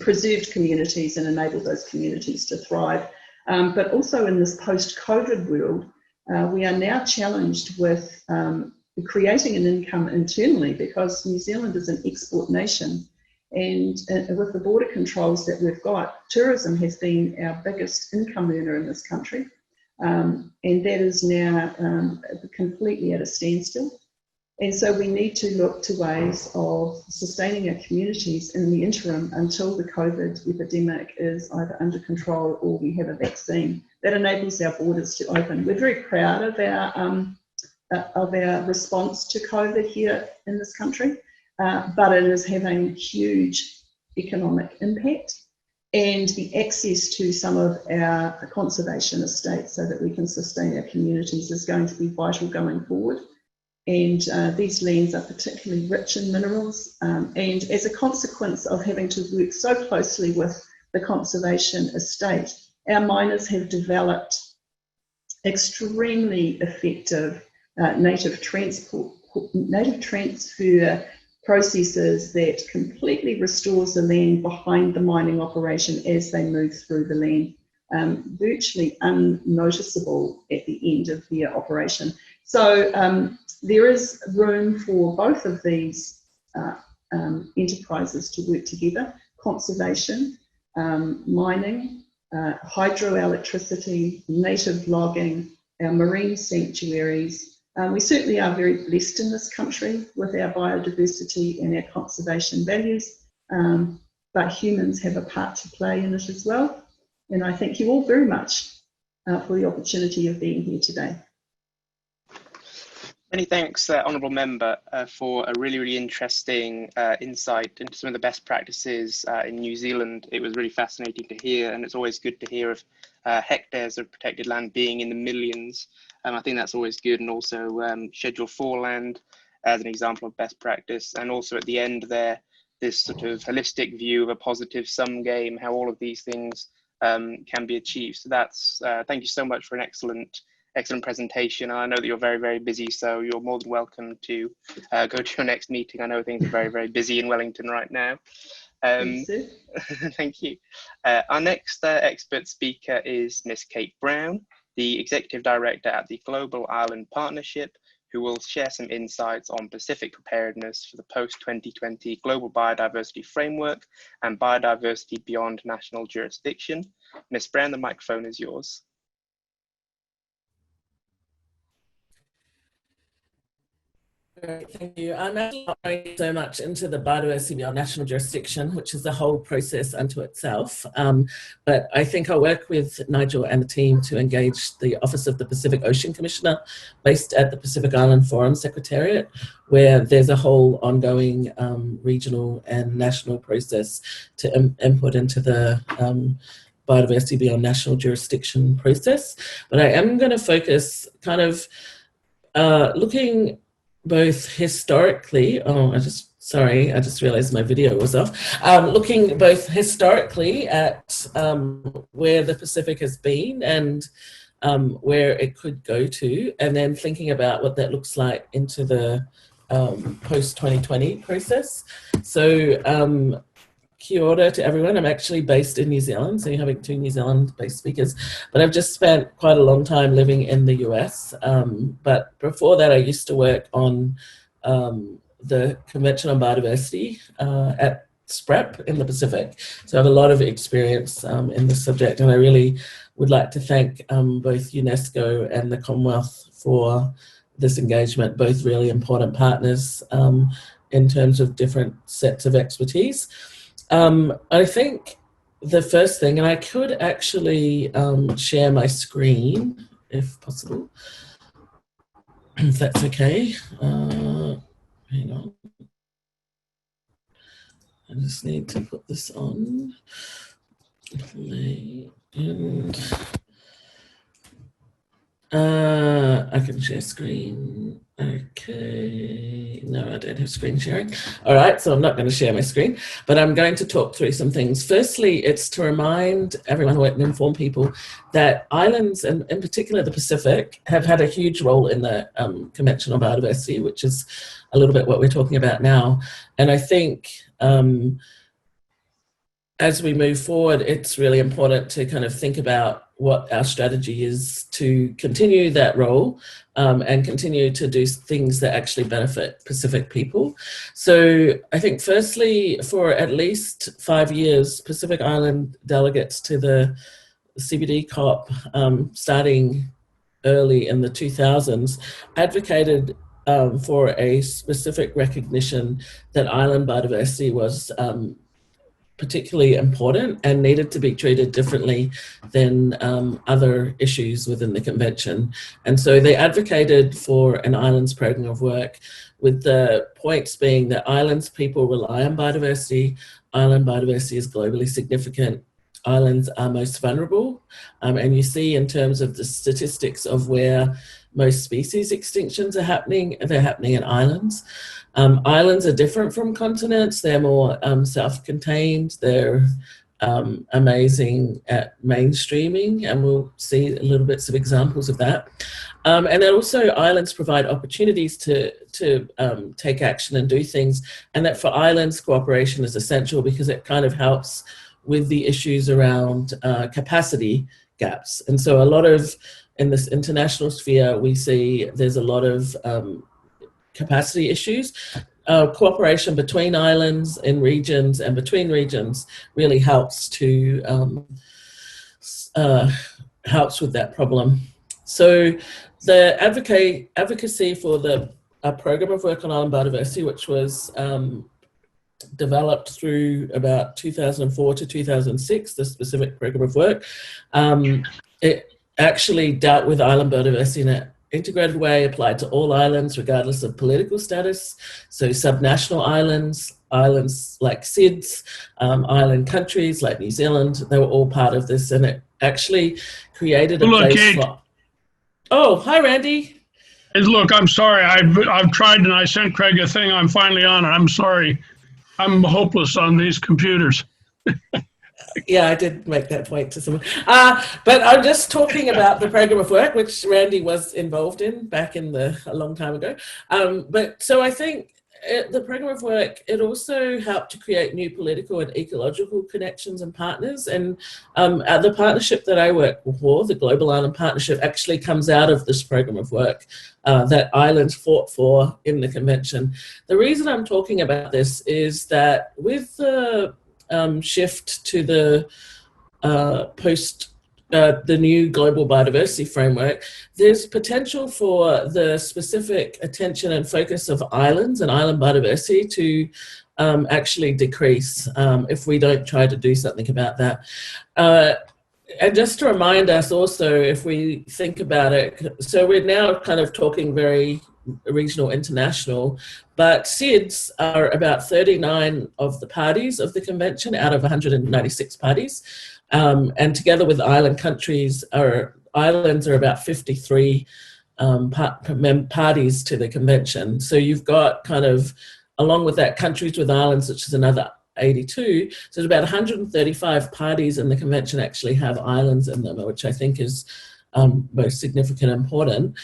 E: preserved communities and enabled those communities to thrive. But also in this post-COVID world, we are now challenged with creating an income internally, because New Zealand is an export nation, and with the border controls that we've got, tourism has been our biggest income earner in this country, and that is now completely at a standstill. And so we need to look to ways of sustaining our communities in the interim until the COVID epidemic is either under control or we have a vaccine that enables our borders to open. We're very proud of our response to COVID here in this country, but it is having huge economic impact, and the access to some of our conservation estates so that we can sustain our communities is going to be vital going forward. And these lands are particularly rich in minerals, and as a consequence of having to work so closely with the conservation estate, our miners have developed extremely effective native transfer processes that completely restores the land behind the mining operation as they move through the land, virtually unnoticeable at the end of their operation. So there is room for both of these enterprises to work together: conservation, mining, hydroelectricity, native logging, our marine sanctuaries. We certainly are very blessed in this country with our biodiversity and our conservation values, but humans have a part to play in it as well. And I thank you all very much for the opportunity of being here today.
A: Many thanks, Honourable Member, for a really interesting insight into some of the best practices in New Zealand. It was really fascinating to hear, and it's always good to hear of hectares of protected land being in the millions. I think that's always good, and also Schedule 4 land as an example of best practice, and also at the end there, this sort of holistic view of a positive sum game, how all of these things can be achieved. So that's, thank you so much for an excellent presentation. I know that you're very busy, so you're more than welcome to go to your next meeting. I know things are very busy in Wellington right now. Thank you. Our next expert speaker is Miss Kate Brown, the Executive Director at the Global Island Partnership, who will share some insights on Pacific preparedness for the post-2020 Global Biodiversity Framework and biodiversity beyond national jurisdiction. Miss Brown, the microphone is yours.
F: Great, thank you. I'm actually not going so much into the biodiversity beyond national jurisdiction, which is a whole process unto itself. But I think I'll work with Nigel and the team to engage the Office of the Pacific Ocean Commissioner based at the Pacific Island Forum Secretariat, where there's a whole ongoing regional and national process to input into the biodiversity beyond national jurisdiction process. But I am going to focus kind of looking both historically, I just realized my video was off, looking both historically at where the Pacific has been and where it could go to, and then thinking about what that looks like into the post-2020 process. So kia ora to everyone. I'm actually based in New Zealand, so you're having two New Zealand-based speakers, but I've just spent quite a long time living in the US. But before that, I used to work on the Convention on Biodiversity at SPREP in the Pacific. So I have a lot of experience in this subject, and I really would like to thank both UNESCO and the Commonwealth for this engagement, both really important partners in terms of different sets of expertise. I think the first thing, and I could actually share my screen if possible, if that's okay. Hang on. I just need to put this on. Play and I can share screen. Okay, no, I don't have screen sharing. All right, so I'm not going to share my screen, but I'm going to talk through some things. Firstly, it's to remind everyone and inform people that islands, and in particular the Pacific, have had a huge role in the Convention on Biodiversity, which is a little bit what we're talking about now. And I think as we move forward, it's really important to kind of think about what our strategy is to continue that role and continue to do things that actually benefit Pacific people. So I think firstly, for at least 5 years, Pacific Island delegates to the CBD COP, starting early in the 2000s, advocated for a specific recognition that island biodiversity was particularly important and needed to be treated differently than other issues within the convention. And so they advocated for an islands program of work, with the points being that islands people rely on biodiversity, island biodiversity is globally significant, islands are most vulnerable, and you see in terms of the statistics of where most species extinctions are happening, they're happening in islands. Islands are different from continents. They're more self-contained. They're amazing at mainstreaming, and we'll see a little bits of examples of that. And then also islands provide opportunities to take action and do things, and that for islands, cooperation is essential because it kind of helps with the issues around capacity gaps. And so a lot of, in this international sphere, we see there's a lot of capacity issues. Cooperation between islands in regions and between regions really helps to helps with that problem. So the advocacy for the program of work on island biodiversity, which was developed through about 2004 to 2006, the specific program of work, it actually dealt with island biodiversity in an integrated way, applied to all islands regardless of political status. So subnational islands, islands like SIDS, island countries like New Zealand, they were all part of this, and it actually created a place for... Oh, hi Randy.
G: Hey, look, I'm sorry. I've tried and I sent Craig a thing. I'm finally on it. I'm sorry. I'm hopeless on these computers.
F: Yeah, I did make that point to someone. But I'm just talking about the program of work, which Randy was involved in back in a long time ago. But so I think the program of work, it also helped to create new political and ecological connections and partners. And the partnership that I work for, the Global Island Partnership, actually comes out of this program of work that islands fought for in the convention. The reason I'm talking about this is that with the shift to the the new global biodiversity framework, there's potential for the specific attention and focus of islands and island biodiversity to actually decrease if we don't try to do something about that. And just to remind us also, if we think about it, so we're now kind of talking very regional, international, but SIDS are about 39 of the parties of the convention out of 196 parties. And together with island countries, islands are about 53 parties to the convention. So you've got kind of, along with that, countries with islands, which is another 82. So there's about 135 parties in the convention actually have islands in them, which I think is most significant and important.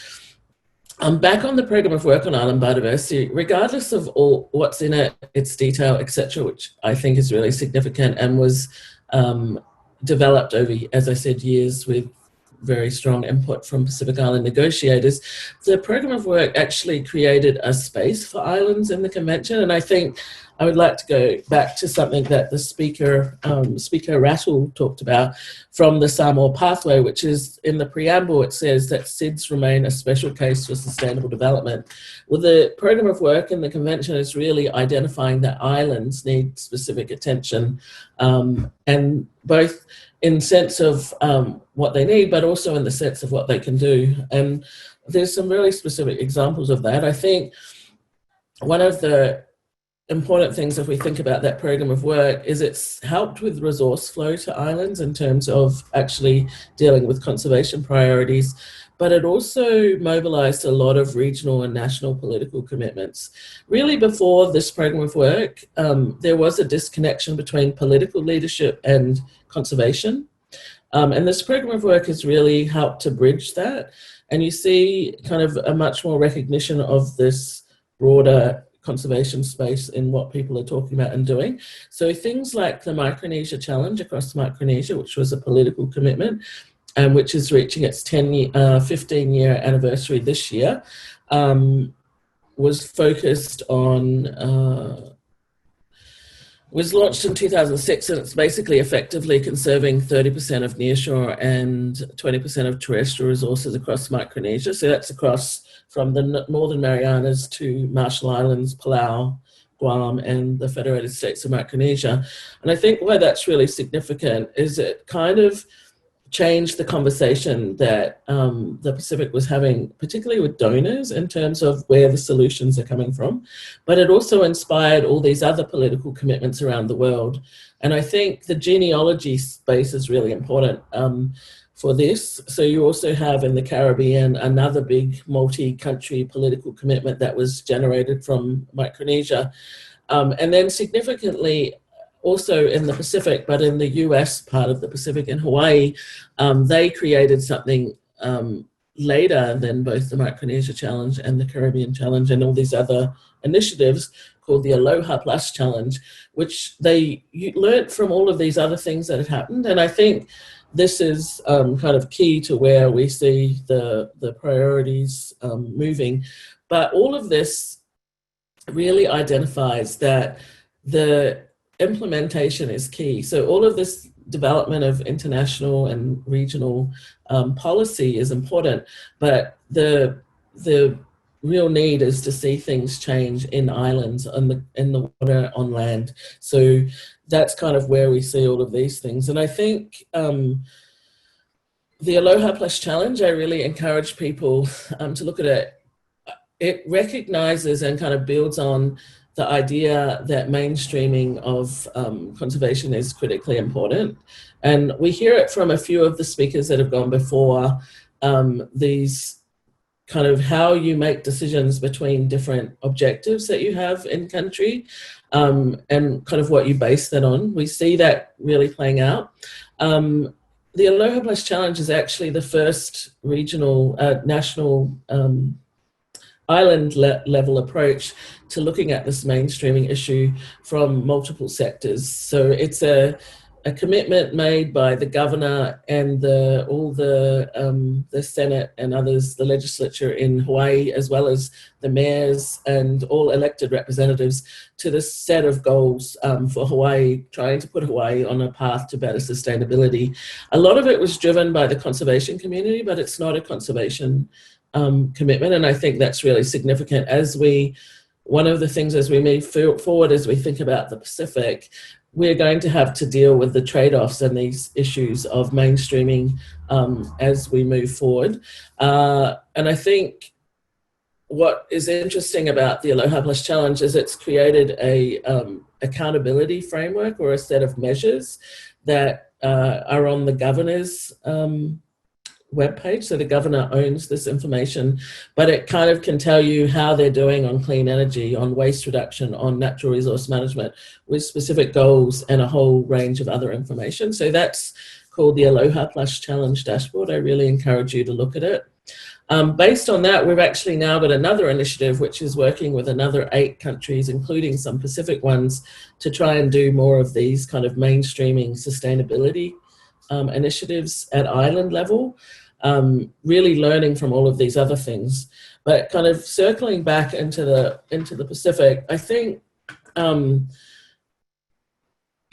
F: Back on the program of work on island biodiversity, regardless of all what's in it, its detail, etc., which I think is really significant and was developed over, as I said, years with very strong input from Pacific Island negotiators, the program of work actually created a space for islands in the convention. And I think I would like to go back to something that the speaker, Speaker Rattle, talked about from the Samoa Pathway, which is in the preamble. It says that SIDS remain a special case for sustainable development. Well, the program of work in the convention is really identifying that islands need specific attention, and both in sense of what they need, but also in the sense of what they can do. And there's some really specific examples of that. I think one of the important things, if we think about that program of work, is it's helped with resource flow to islands in terms of actually dealing with conservation priorities, but it also mobilized a lot of regional and national political commitments. Really, before this program of work, there was a disconnection between political leadership and conservation. And this program of work has really helped to bridge that. And you see kind of a much more recognition of this broader conservation space in what people are talking about and doing. So things like the Micronesia Challenge across Micronesia, which was a political commitment, and which is reaching its 15-year anniversary this year, was focused on, was launched in 2006, and it's basically effectively conserving 30% of nearshore and 20% of terrestrial resources across Micronesia. So that's across from the Northern Marianas to Marshall Islands, Palau, Guam, and the Federated States of Micronesia. And I think why that's really significant is it kind of changed the conversation that the Pacific was having, particularly with donors, in terms of where the solutions are coming from. But it also inspired all these other political commitments around the world. And I think the genealogy space is really important for this. So you also have in the Caribbean another big multi-country political commitment that was generated from Micronesia. And then significantly, also in the Pacific, but in the US part of the Pacific, in Hawaii, they created something later than both the Micronesia Challenge and the Caribbean Challenge and all these other initiatives called the Aloha Plus Challenge, which they learnt from all of these other things that had happened. And I think this is kind of key to where we see the priorities moving. But all of this really identifies that the implementation is key. So all of this development of international and regional policy is important, but the real need is to see things change in islands, in the water, on land. So that's kind of where we see all of these things. And I think the Aloha Plus Challenge, I really encourage people to look at it. It recognizes and kind of builds on the idea that mainstreaming of conservation is critically important. And we hear it from a few of the speakers that have gone before, these kind of how you make decisions between different objectives that you have in country, and kind of what you base that on. We see that really playing out. The Aloha Plus Challenge is actually the first regional, national island level approach to looking at this mainstreaming issue from multiple sectors. So it's a commitment made by the governor and all the Senate and others, the legislature in Hawaii, as well as the mayors and all elected representatives, to this set of goals for Hawaii, trying to put Hawaii on a path to better sustainability. A lot of it was driven by the conservation community, but it's not a conservation commitment, and I think that's really significant. One of the things as we move forward, as we think about the Pacific, we're going to have to deal with the trade-offs and these issues of mainstreaming as we move forward. And I think what is interesting about the Aloha Plus Challenge is it's created a accountability framework or a set of measures that are on the governor's webpage. So the governor owns this information, but it kind of can tell you how they're doing on clean energy, on waste reduction, on natural resource management, with specific goals and a whole range of other information. So that's called the Aloha Plus Challenge dashboard. I really encourage you to look at it. Based on that, we've actually now got another initiative which is working with another 8 countries, including some Pacific ones, to try and do more of these kind of mainstreaming sustainability initiatives at island level. Really learning from all of these other things, but kind of circling back into the Pacific, I think you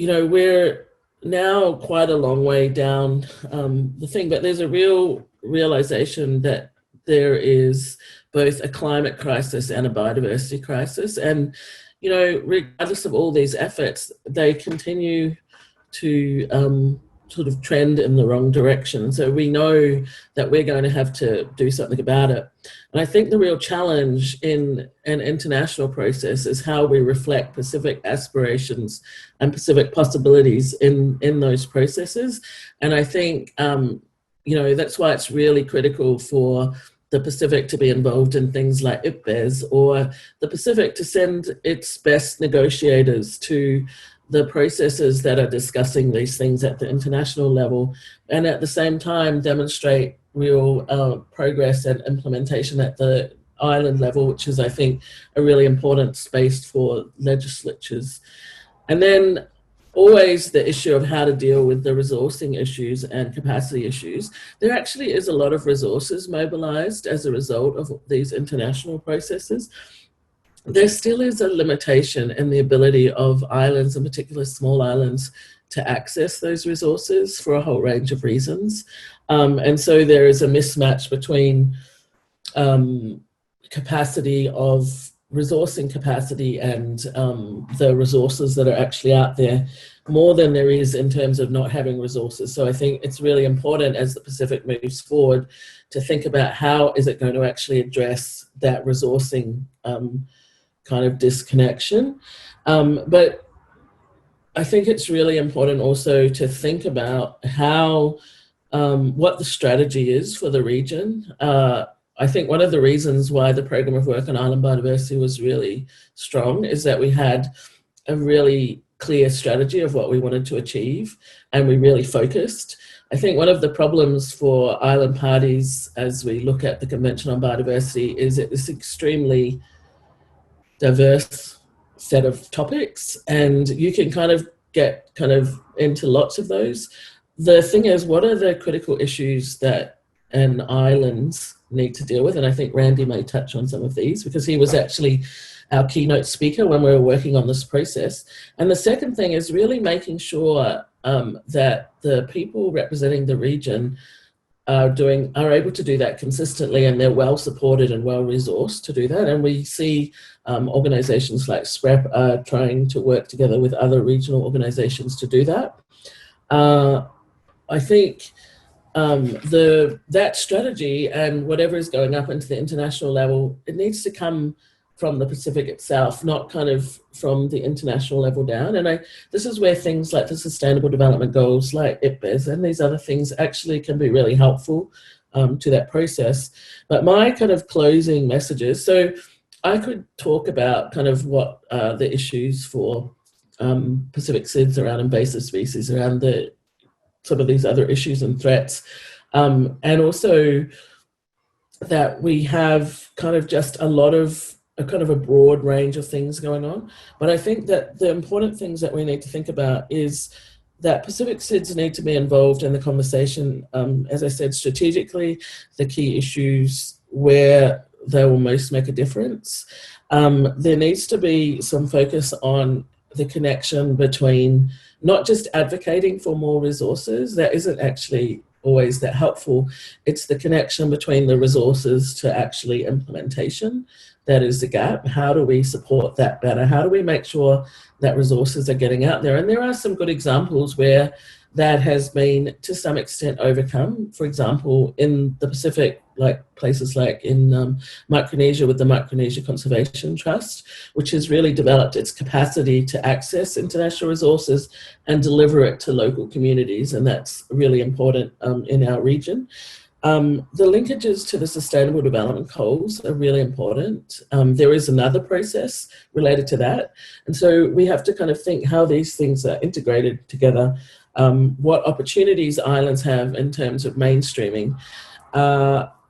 F: know, we're now quite a long way down the thing, but there's a real realization that there is both a climate crisis and a biodiversity crisis. And, you know, regardless of all these efforts, they continue to sort of trend in the wrong direction. So we know that we're going to have to do something about it. And I think the real challenge in an international process is how we reflect Pacific aspirations and Pacific possibilities in those processes. And I think, you know, that's why it's really critical for the Pacific to be involved in things like IPBES, or the Pacific to send its best negotiators to the processes that are discussing these things at the international level, and at the same time demonstrate real progress and implementation at the island level, which is, I think, a really important space for legislatures. And then always the issue of how to deal with the resourcing issues and capacity issues. There actually is a lot of resources mobilized as a result of these international processes. There still is a limitation in the ability of islands, in particular small islands, to access those resources for a whole range of reasons. And so there is a mismatch between capacity of resourcing capacity and the resources that are actually out there, more than there is in terms of not having resources. So I think it's really important as the Pacific moves forward to think about how is it going to actually address that resourcing kind of disconnection. But I think it's really important also to think about how, what the strategy is for the region. I think one of the reasons why the program of work on island biodiversity was really strong is that we had a really clear strategy of what we wanted to achieve, and we really focused. I think one of the problems for island parties as we look at the Convention on Biodiversity is it's extremely diverse set of topics, and you can kind of get into lots of those. The thing is, what are the critical issues that an islands need to deal with? And I think Randy may touch on some of these because he was actually our keynote speaker when we were working on this process. And the second thing is really making sure that the people representing the region are able to do that consistently, and they're well supported and well resourced to do that. And we see organizations like SPREP are trying to work together with other regional organizations to do that. I think that strategy and whatever is going up into the international level, it needs to come from the Pacific itself, not kind of from the international level down. And this is where things like the Sustainable Development Goals, like IPBES and these other things actually can be really helpful to that process. But my kind of closing messages, so I could talk about kind of what the issues for Pacific SIDS around invasive species, around some of these other issues and threats. And also that we have kind of just a kind of a broad range of things going on. But I think that the important things that we need to think about is that Pacific SIDS need to be involved in the conversation, as I said, strategically, the key issues where they will most make a difference. There needs to be some focus on the connection between not just advocating for more resources, that isn't actually always that helpful. It's the connection between the resources to actually implementation that is the gap. How do we support that better? How do we make sure that resources are getting out there? And there are some good examples where that has been to some extent overcome. For example, in the Pacific, like places like in Micronesia with the Micronesia Conservation Trust, which has really developed its capacity to access international resources and deliver it to local communities. And that's really important in our region. The linkages to the Sustainable Development Goals are really important. There is another process related to that. And so we have to kind of think how these things are integrated together, what opportunities islands have in terms of mainstreaming.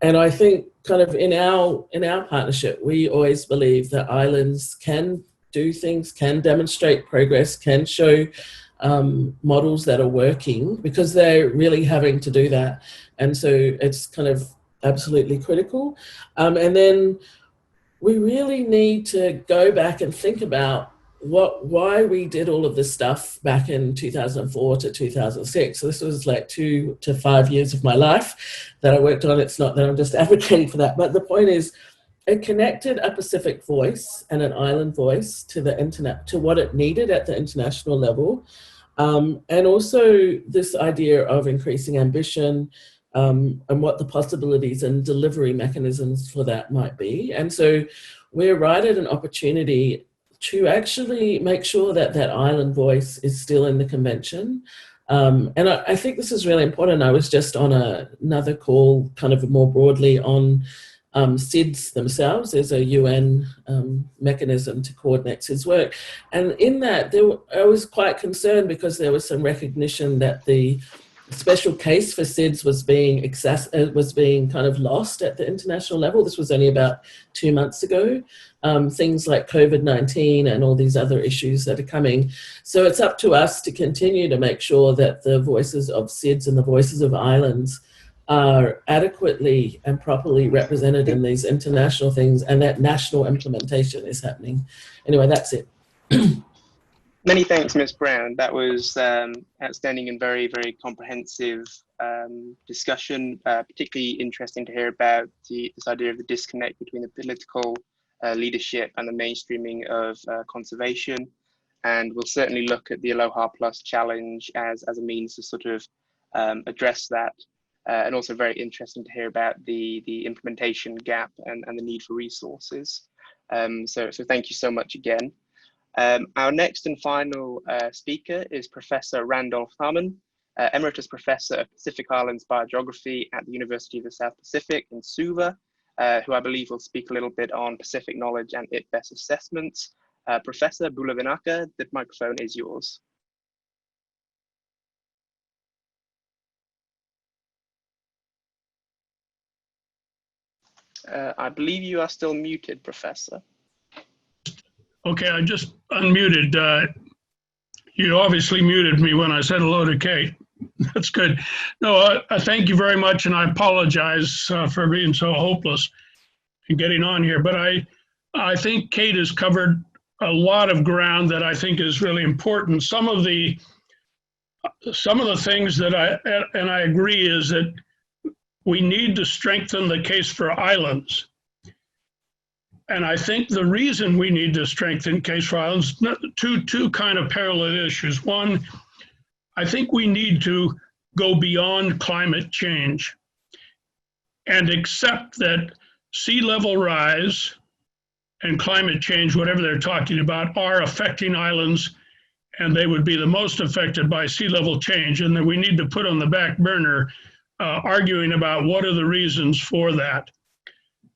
F: And I think kind of in our partnership, we always believe that islands can do things, can demonstrate progress, can show models that are working, because they're really having to do that. And so it's kind of absolutely critical. And then we really need to go back and think about why we did all of this stuff back in 2004 to 2006. So this was like 2 to 5 years of my life that I worked on. It's not that I'm just advocating for that, but the point is it connected a Pacific voice and an island voice to the internet, to what it needed at the international level. And also this idea of increasing ambition and what the possibilities and delivery mechanisms for that might be. And so we're right at an opportunity to actually make sure that that island voice is still in the convention. And I think this is really important. I was just on another call kind of more broadly on SIDS themselves. There's a UN mechanism to coordinate SIDS work. And in that, I was quite concerned because there was some recognition that the special case for SIDS was being kind of lost at the international level. This was only about 2 months ago. Things like COVID-19 and all these other issues that are coming. So it's up to us to continue to make sure that the voices of SIDS and the voices of islands are adequately and properly represented in these international things, and that national implementation is happening. Anyway, that's it.
A: Many thanks, Ms. Brown. That was outstanding and very, very comprehensive discussion. Particularly interesting to hear about this idea of the disconnect between the political leadership and the mainstreaming of conservation. And we'll certainly look at the Aloha Plus challenge as a means to sort of address that. And also very interesting to hear about the implementation gap and the need for resources. So thank you so much again. Our next and final speaker is Professor Randolph Harmon, Emeritus Professor of Pacific Islands Biogeography at the University of the South Pacific in Suva, who I believe will speak a little bit on Pacific knowledge and IPBES assessments. Professor Bulavinaka, the microphone is yours. I believe you are still muted, Professor.
G: Okay, I just unmuted. You obviously muted me when I said hello to Kate. That's good. No, I thank you very much, and I apologize for being so hopeless in getting on here. But I think Kate has covered a lot of ground that I think is really important. Some of the things that I agree is that we need to strengthen the case for islands. And I think the reason we need to strengthen case for islands, two kind of parallel issues. One, I think we need to go beyond climate change and accept that sea level rise and climate change, whatever they're talking about, are affecting islands, and they would be the most affected by sea level change, and that we need to put on the back burner arguing about what are the reasons for that.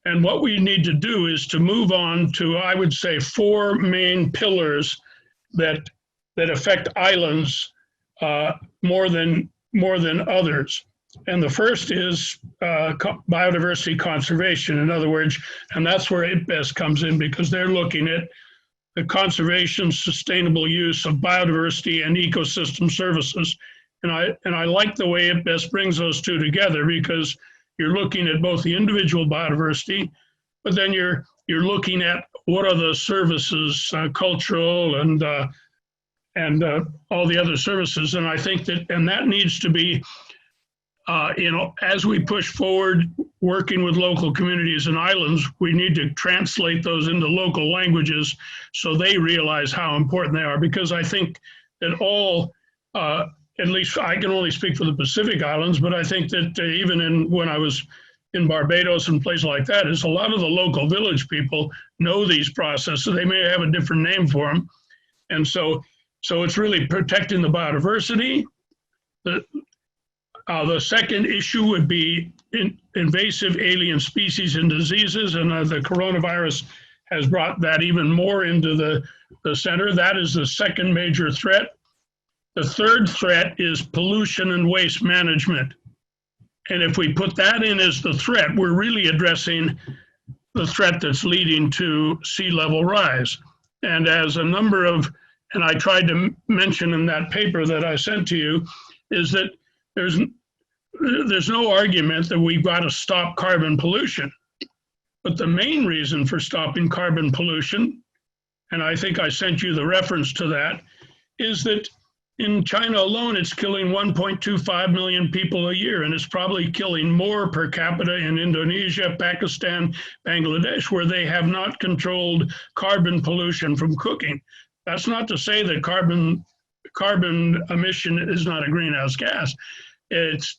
G: And what we need to do is to move on to, I would say, 4 main pillars that affect islands more than others. And the first is biodiversity conservation, in other words, and that's where IPBES comes in, because they're looking at the conservation, sustainable use of biodiversity and ecosystem services. And I like the way IPBES brings those two together, because you're looking at both the individual biodiversity, but then you're looking at what are the services, cultural and all the other services. And I think that needs to be, as we push forward working with local communities and islands, we need to translate those into local languages so they realize how important they are. Because I think that at least I can only speak for the Pacific Islands, but I think that even when I was in Barbados and places like that, is a lot of the local village people know these processes. They may have a different name for them. And so it's really protecting the biodiversity. The second issue would be invasive alien species and diseases, and the coronavirus has brought that even more into the center. That is the second major threat. The third threat is pollution and waste management. And if we put that in as the threat, we're really addressing the threat that's leading to sea level rise. And as a number of, and I tried to mention in that paper that I sent to you, is that there's no argument that we've got to stop carbon pollution. But the main reason for stopping carbon pollution and I think I sent you the reference to that, is that in China alone, it's killing 1.25 million people a year, and it's probably killing more per capita in Indonesia, Pakistan, Bangladesh, where they have not controlled carbon pollution from cooking. That's not to say that carbon emission is not a greenhouse gas. It's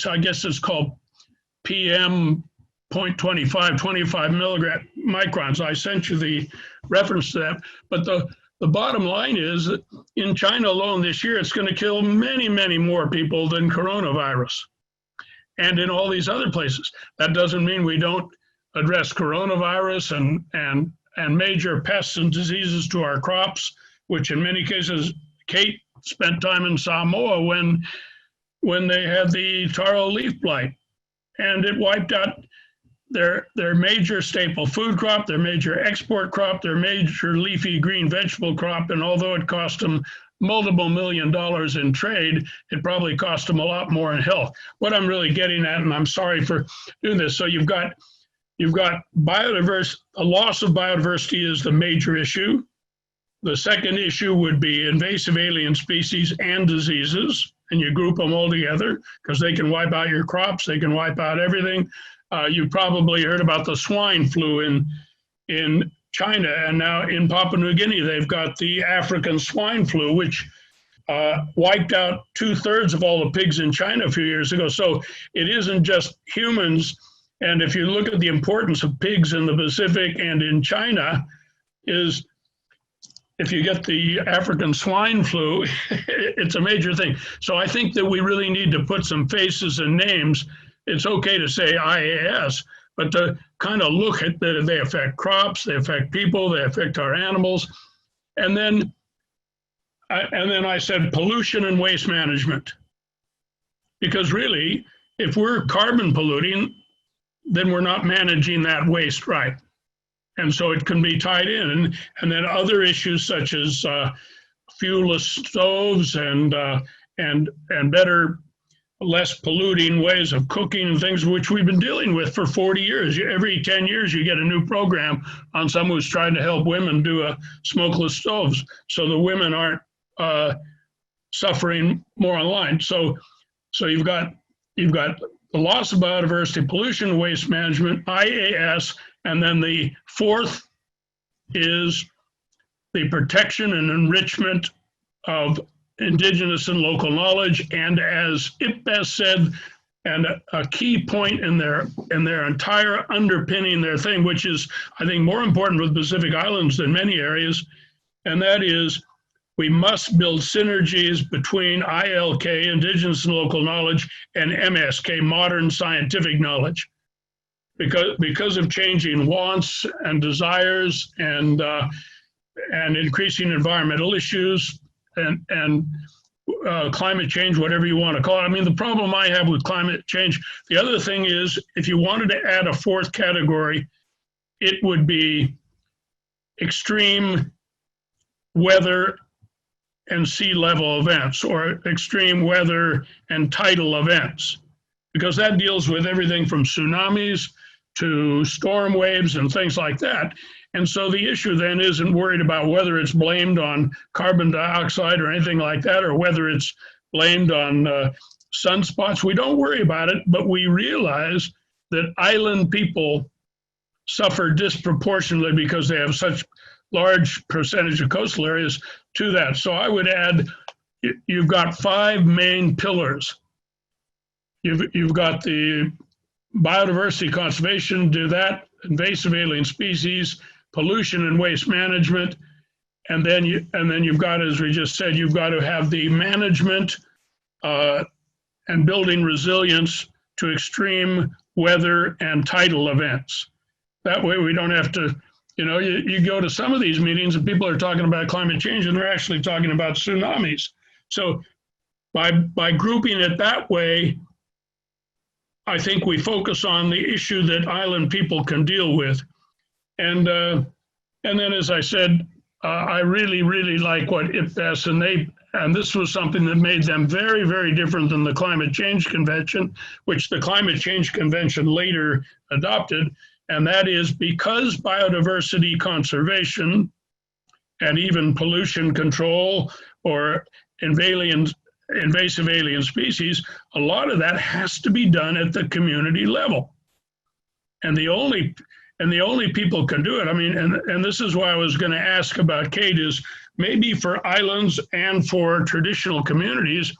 G: I guess it's called PM 0.25, 25 microns. I sent you the reference to that, but the bottom line is that in China alone this year, it's going to kill many, many more people than coronavirus. And in all these other places. That doesn't mean we don't address coronavirus and major pests and diseases to our crops, which in many cases, Kate spent time in Samoa when they had the taro leaf blight, and it wiped out their major staple food crop, their major export crop, their major leafy green vegetable crop, and although it cost them multiple $1 million in trade, it probably cost them a lot more in health. What I'm really getting at, and I'm sorry for doing this, so you've got biodiversity, a loss of biodiversity is the major issue. The second issue would be invasive alien species and diseases, and you group them all together because they can wipe out your crops, they can wipe out everything. You probably heard about the swine flu in China, and now in Papua New Guinea, they've got the African swine flu, which wiped out 2/3 of all the pigs in China a few years ago. So it isn't just humans. And if you look at the importance of pigs in the Pacific and in China, is if you get the African swine flu, it's a major thing. So I think that we really need to put some faces and names. It's okay to say IAS, but to kind of look at that they affect crops, they affect people, they affect our animals. And then I said pollution and waste management. Because really, if we're carbon polluting, then we're not managing that waste right. And so it can be tied in. And then other issues such as fuelless stoves and better, less polluting ways of cooking and things which we've been dealing with for 40 years. Every 10 years, you get a new program on someone who's trying to help women do smokeless stoves so the women aren't suffering more online. So you've got the loss of biodiversity, pollution, waste management, IAS, and then the fourth is the protection and enrichment of Indigenous and local knowledge. And as IPBES said, and a key point in their entire underpinning their thing, which is, I think, more important with Pacific Islands than many areas, and that is we must build synergies between ILK, Indigenous and local knowledge, and MSK, modern scientific knowledge. Because of changing wants and desires and increasing environmental issues and climate change, whatever you want to call it. I mean, the problem I have with climate change, the other thing is, if you wanted to add a fourth category, it would be extreme weather and sea level events, or extreme weather and tidal events, because that deals with everything from tsunamis to storm waves and things like that. And so the issue then isn't worried about whether it's blamed on carbon dioxide or anything like that, or whether it's blamed on sunspots. We don't worry about it, but we realize that island people suffer disproportionately because they have such large percentage of coastal areas to that. So I would add, you've got 5 main pillars. You've got the biodiversity conservation, do that, invasive alien species, pollution and waste management, and then you've got, as we just said, you've got to have the management and building resilience to extreme weather and tidal events. That way we don't have to, you go to some of these meetings and people are talking about climate change and they're actually talking about tsunamis. So by grouping it that way, I think we focus on the issue that island people can deal with. And then, as I said, I really, really like what IPBES, and this was something that made them very, very different than the Climate Change Convention, which the Climate Change Convention later adopted. And that is because biodiversity conservation and even pollution control or invasive alien species, a lot of that has to be done at the community level. And the only people can do it, I mean, and this is why I was going to ask about Kate, is maybe for islands and for traditional communities,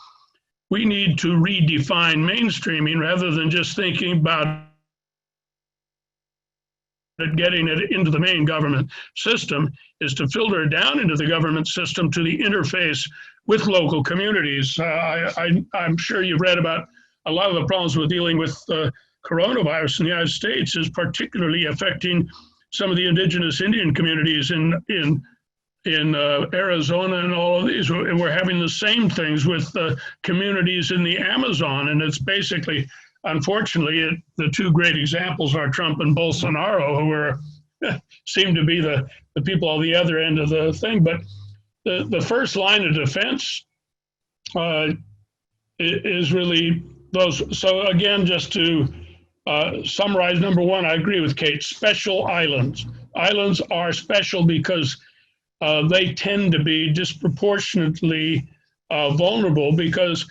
G: we need to redefine mainstreaming rather than just thinking about getting it into the main government system, is to filter down into the government system to the interface with local communities. I'm sure you've read about a lot of the problems with dealing with coronavirus in the United States is particularly affecting some of the indigenous Indian communities in Arizona and all of these. And we're having the same things with the communities in the Amazon. And it's basically, unfortunately, the two great examples are Trump and Bolsonaro, who are seem to be the people on the other end of the thing. But the first line of defense is really those. So again, just to summarize, number one, I agree with Kate, special islands. Islands are special because they tend to be disproportionately vulnerable because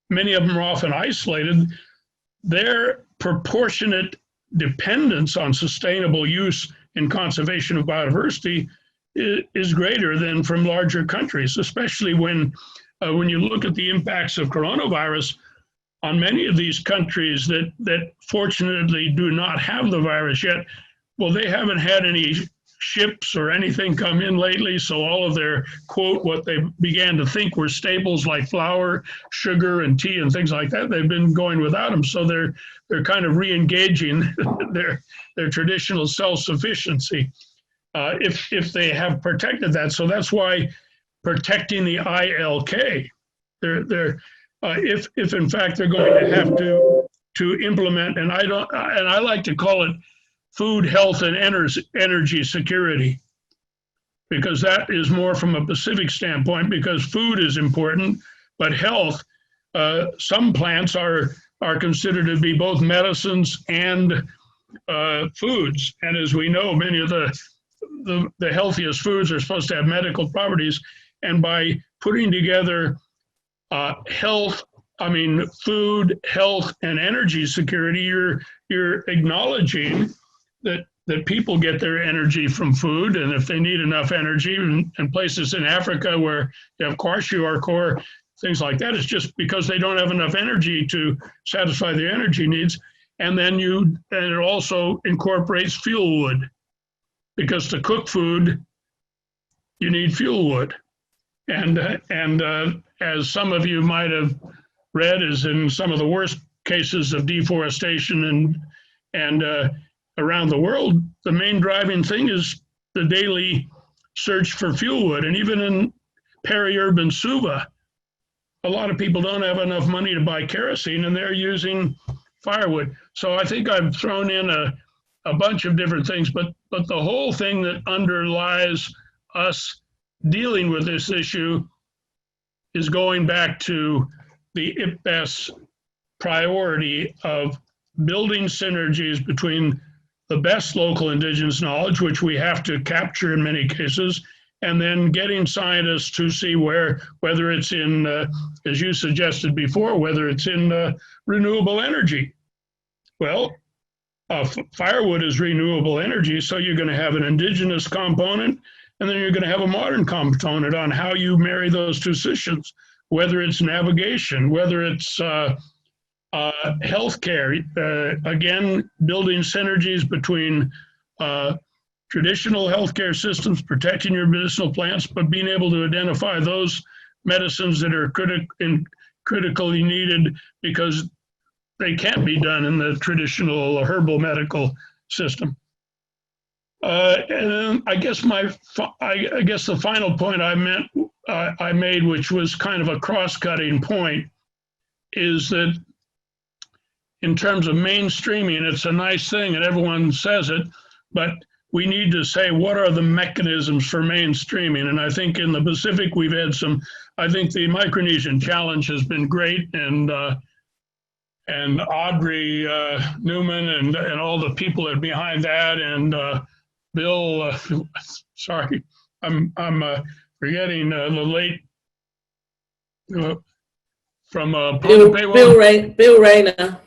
G: many of them are often isolated. Their proportionate dependence on sustainable use and conservation of biodiversity is greater than from larger countries, especially when you look at the impacts of coronavirus on many of these countries that fortunately do not have the virus yet. Well, they haven't had any ships or anything come in lately, so all of their, quote, what they began to think were staples like flour, sugar, and tea and things like that, they've been going without them. So they're kind of re-engaging their traditional self-sufficiency if they have protected that. So that's why protecting the ILK, if in fact they're going to have to implement, and I like to call it food, health, and energy security, because that is more from a Pacific standpoint, because food is important, but health, some plants are considered to be both medicines and foods. And as we know, many of the healthiest foods are supposed to have medical properties. And by putting together food, health, and energy security, you're acknowledging that people get their energy from food, and if they need enough energy in places in Africa where you have kwashiorkor, things like that, it's just because they don't have enough energy to satisfy their energy needs. And then it also incorporates fuel wood, because to cook food, you need fuel wood. And as some of you might have read, is in some of the worst cases of deforestation and around the world, the main driving thing is the daily search for fuel wood. And even in peri-urban Suva, a lot of people don't have enough money to buy kerosene, and they're using firewood. So I think I've thrown in a bunch of different things, but the whole thing that underlies us dealing with this issue is going back to the IPBES priority of building synergies between the best local indigenous knowledge, which we have to capture in many cases, and then getting scientists to see whether it's in, as you suggested before, whether it's in renewable energy. Well, firewood is renewable energy, so you're going to have an indigenous component, and then you're going to have a modern component on how you marry those two systems, whether it's navigation, whether it's healthcare, again, building synergies between traditional healthcare systems, protecting your medicinal plants, but being able to identify those medicines that are critically needed because they can't be done in the traditional herbal medical system. And I guess the final point I made, which was kind of a cross-cutting point, is that in terms of mainstreaming, it's a nice thing and everyone says it, but we need to say what are the mechanisms for mainstreaming. And I think in the Pacific we've had I think the Micronesian Challenge has been great, and Audrey Newman and all the people that are behind that, and Bill, sorry, I'm forgetting the late from
F: Bill Rayner.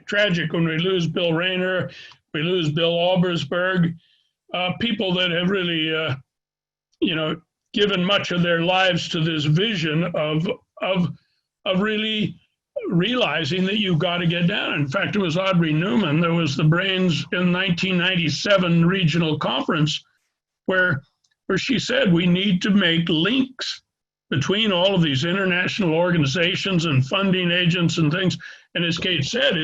G: Tragic when we lose Bill Rayner, we lose Bill Albersberg, people that have really, given much of their lives to this vision of really realizing that you've got to get down. In fact, it was Audrey Newman. There was the Brains in 1997 regional conference where she said we need to make links between all of these international organizations and funding agents and things. And as Kate said,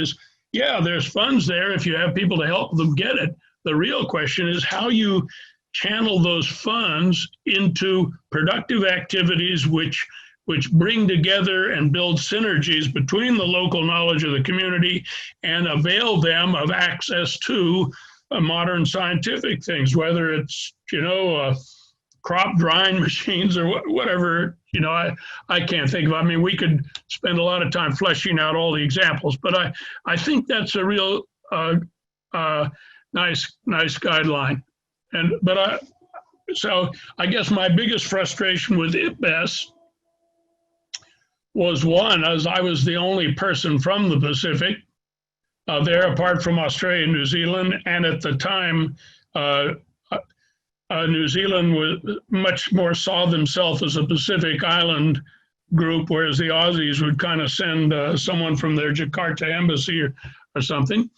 G: yeah, there's funds there if you have people to help them get it. The real question is how you channel those funds into productive activities which bring together and build synergies between the local knowledge of the community and avail them of access to modern scientific things, whether it's, crop drying machines or whatever, I can't think of. I mean, we could spend a lot of time fleshing out all the examples, but I think that's a real nice guideline. So I guess my biggest frustration with IPBES was one, as I was the only person from the Pacific there, apart from Australia and New Zealand, and at the time, New Zealand was much more saw themselves as a Pacific Island group, whereas the Aussies would kind of send someone from their Jakarta embassy or something.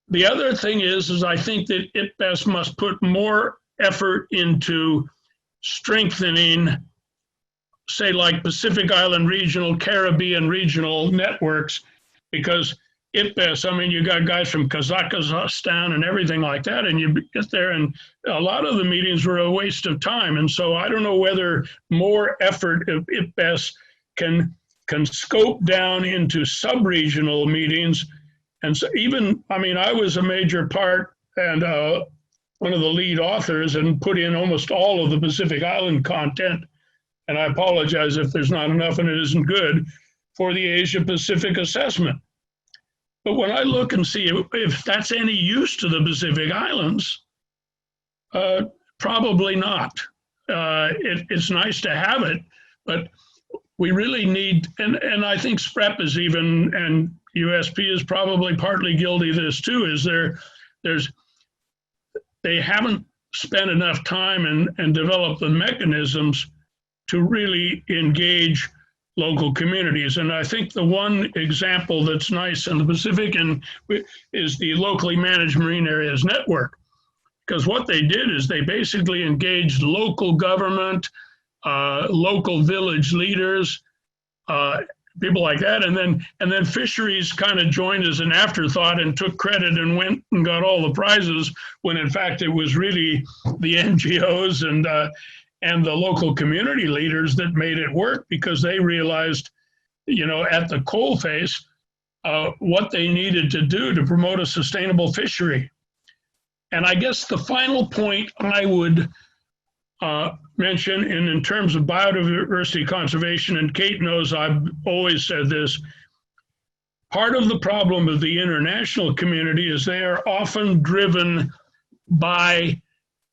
G: The other thing is I think that IPBES must put more effort into strengthening, say, like Pacific Island regional, Caribbean regional networks, because IPBES, I mean, you got guys from Kazakhstan and everything like that, and you get there, and a lot of the meetings were a waste of time. And so I don't know whether more effort of IPBES can scope down into sub-regional meetings. And so even, I mean, I was a major part and one of the lead authors and put in almost all of the Pacific Island content. And I apologize if there's not enough and it isn't good for the Asia Pacific assessment. But when I look and see if that's any use to the Pacific Islands, probably not. It's nice to have it, but we really need, and I think SPREP is even, and USP is probably partly guilty of this too, is they haven't spent enough time and developed the mechanisms to really engage local communities. And I think the one example that's nice in the Pacific is the locally managed marine areas network. Because what they did is they basically engaged local government, local village leaders, people like that, and then fisheries kind of joined as an afterthought and took credit and went and got all the prizes, when in fact it was really the NGOs and the local community leaders that made it work, because they realized, at the coalface, what they needed to do to promote a sustainable fishery. And I guess the final point I would mention in terms of biodiversity conservation, and Kate knows I've always said this, part of the problem of the international community is they are often driven by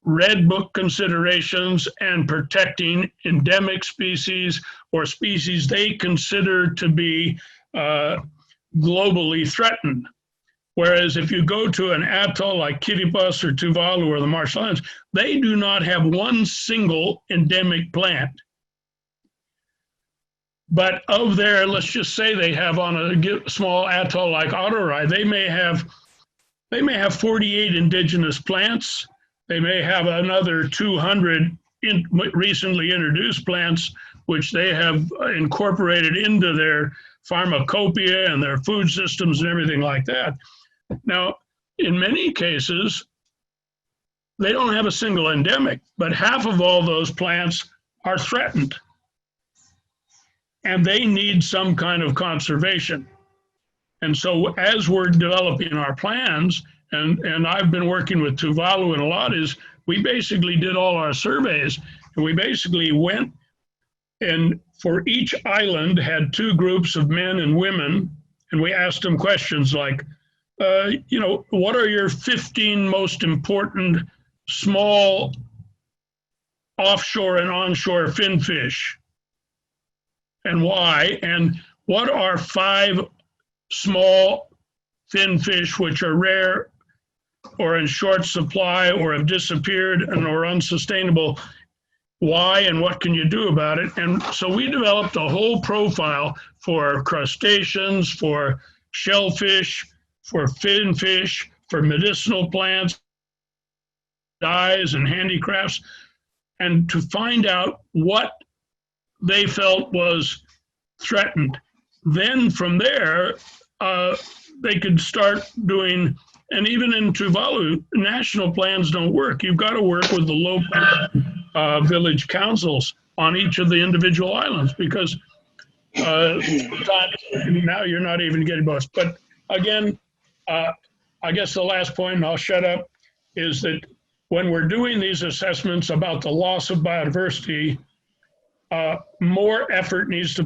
G: Red Book considerations and protecting endemic species or species they consider to be globally threatened. Whereas if you go to an atoll like Kiribati or Tuvalu or the Marshall Islands, they do not have one single endemic plant. But of their, let's just say they have on a small atoll like Aotearoa, they may have 48 indigenous plants. They may have another 200 recently introduced plants, which they have incorporated into their pharmacopoeia and their food systems and everything like that. Now, in many cases, they don't have a single endemic, but half of all those plants are threatened. And they need some kind of conservation. And so as we're developing our plans, and I've been working with Tuvalu and a lot, is we basically did all our surveys, and we basically went and for each island had two groups of men and women, and we asked them questions like, what are your 15 most important small offshore and onshore finfish, and why? And what are 5 small finfish which are rare or in short supply or have disappeared and are unsustainable? Why and what can you do about it? And so we developed a whole profile for crustaceans, for shellfish, for finfish, for medicinal plants, dyes and handicrafts, and to find out what they felt was threatened. Then from there, they could start doing, and even in Tuvalu, national plans don't work. You've got to work with the local village councils on each of the individual islands, because sometimes now you're not even getting most. But again, I guess the last point, and I'll shut up, is that when we're doing these assessments about the loss of biodiversity, more effort needs to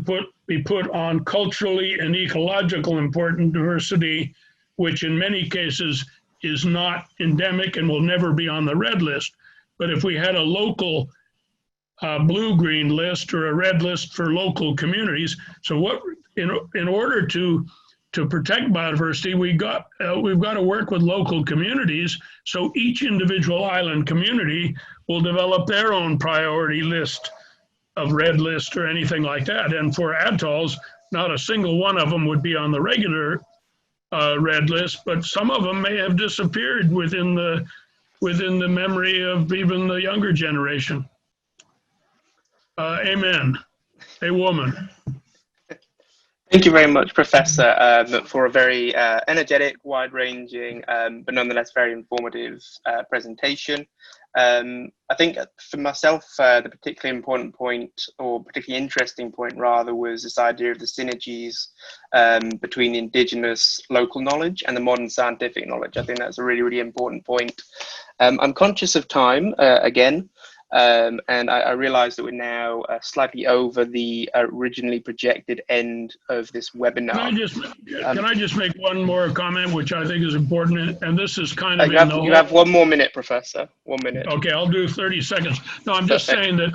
G: be put on culturally and ecological important diversity, which in many cases is not endemic and will never be on the red list. But if we had a local blue-green list or a red list for local communities, so what in order to protect biodiversity, we've got to work with local communities. So each individual island community will develop their own priority list of red list or anything like that. And for atolls, not a single one of them would be on the regular red list, but some of them may have disappeared within the memory of even the younger generation. Amen. A woman.
A: Thank you very much, Professor, for a very energetic, wide-ranging, but nonetheless very informative presentation. I think for myself, the particularly important point, or particularly interesting point rather, was this idea of the synergies between the indigenous local knowledge and the modern scientific knowledge. I think that's a really, really important point. I'm conscious of time again. And I realize that we're now slightly over the originally projected end of this webinar.
G: Can I just make one more comment, which I think is important, and this is kind of
A: you have 1 more minute, Professor. 1 minute.
G: Okay, I'll do 30 seconds. No, I'm just saying that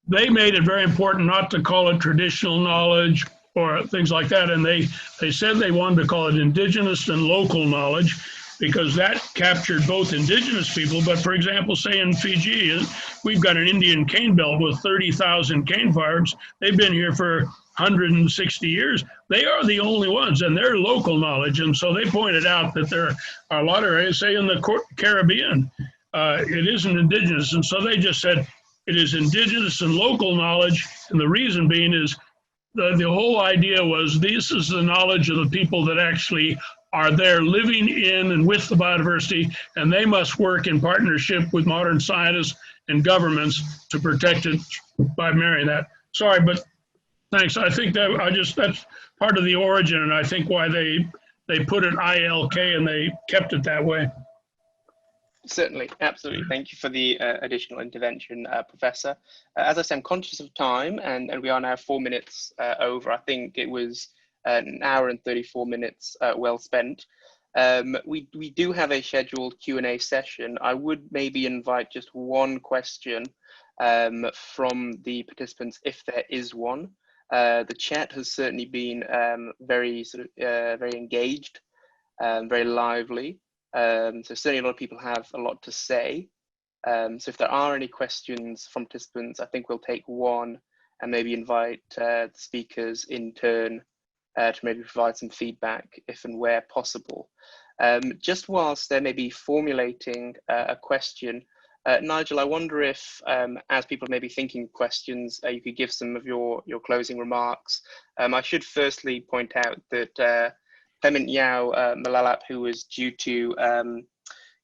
G: they made it very important not to call it traditional knowledge or things like that, and they said they wanted to call it indigenous and local knowledge, because that captured both indigenous people. But for example, say in Fiji, we've got an Indian cane belt with 30,000 cane farms. They've been here for 160 years. They are the only ones, and they're local knowledge. And so they pointed out that there are a lot of areas, say in the Caribbean, it isn't indigenous. And so they just said it is indigenous and local knowledge. And the reason being is the whole idea was this is the knowledge of the people that actually are there living in and with the biodiversity, and they must work in partnership with modern scientists and governments to protect it by marrying that. Sorry, but thanks. I think that that's part of the origin, and I think why they put it ILK and they kept it that way.
A: Certainly, absolutely. Thank you for the additional intervention, Professor. As I said, I'm conscious of time, and we are now 4 minutes over. I think it was an hour and 34 minutes well spent. We do have a scheduled Q&A session. I would maybe invite just one question from the participants, if there is one. The chat has certainly been very engaged, very lively. So certainly a lot of people have a lot to say. So if there are any questions from participants, I think we'll take one and maybe invite the speakers in turn to maybe provide some feedback if and where possible. Just whilst they're maybe formulating a question, Nigel, I wonder if, as people may be thinking of questions, you could give some of your closing remarks. I should firstly point out that Clement Yao Malalap, who was due to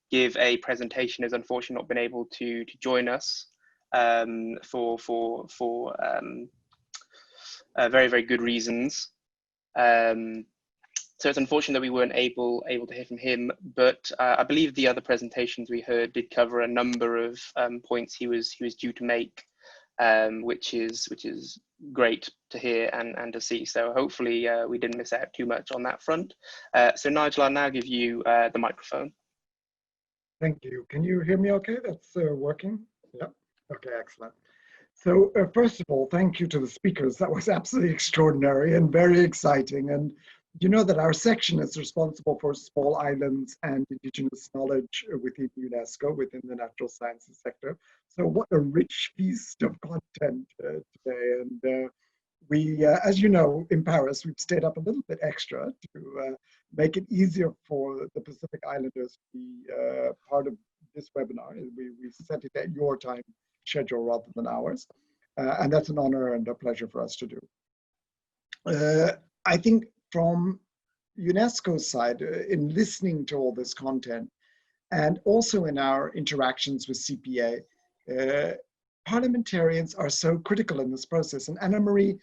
A: give a presentation, has unfortunately not been able to join us for very, very good reasons. So it's unfortunate that we weren't able to hear from him, but I believe the other presentations we heard did cover a number of points he was due to make, which is great to hear and to see. So hopefully we didn't miss out too much on that front. So Nigel, I'll now give you the microphone.
H: Thank you. Can you hear me okay? That's working? Yeah. Okay, excellent. So first of all, thank you to the speakers. That was absolutely extraordinary and very exciting. And you know that our section is responsible for small islands and indigenous knowledge within UNESCO, within the natural sciences sector. So what a rich feast of content today. And we, as you know, in Paris, we've stayed up a little bit extra to make it easier for the Pacific Islanders to be part of this webinar. We set it at your time schedule rather than ours. And that's an honor and a pleasure for us to do. I think from UNESCO's side, in listening to all this content, and also in our interactions with CPA, parliamentarians are so critical in this process. And Anna Marie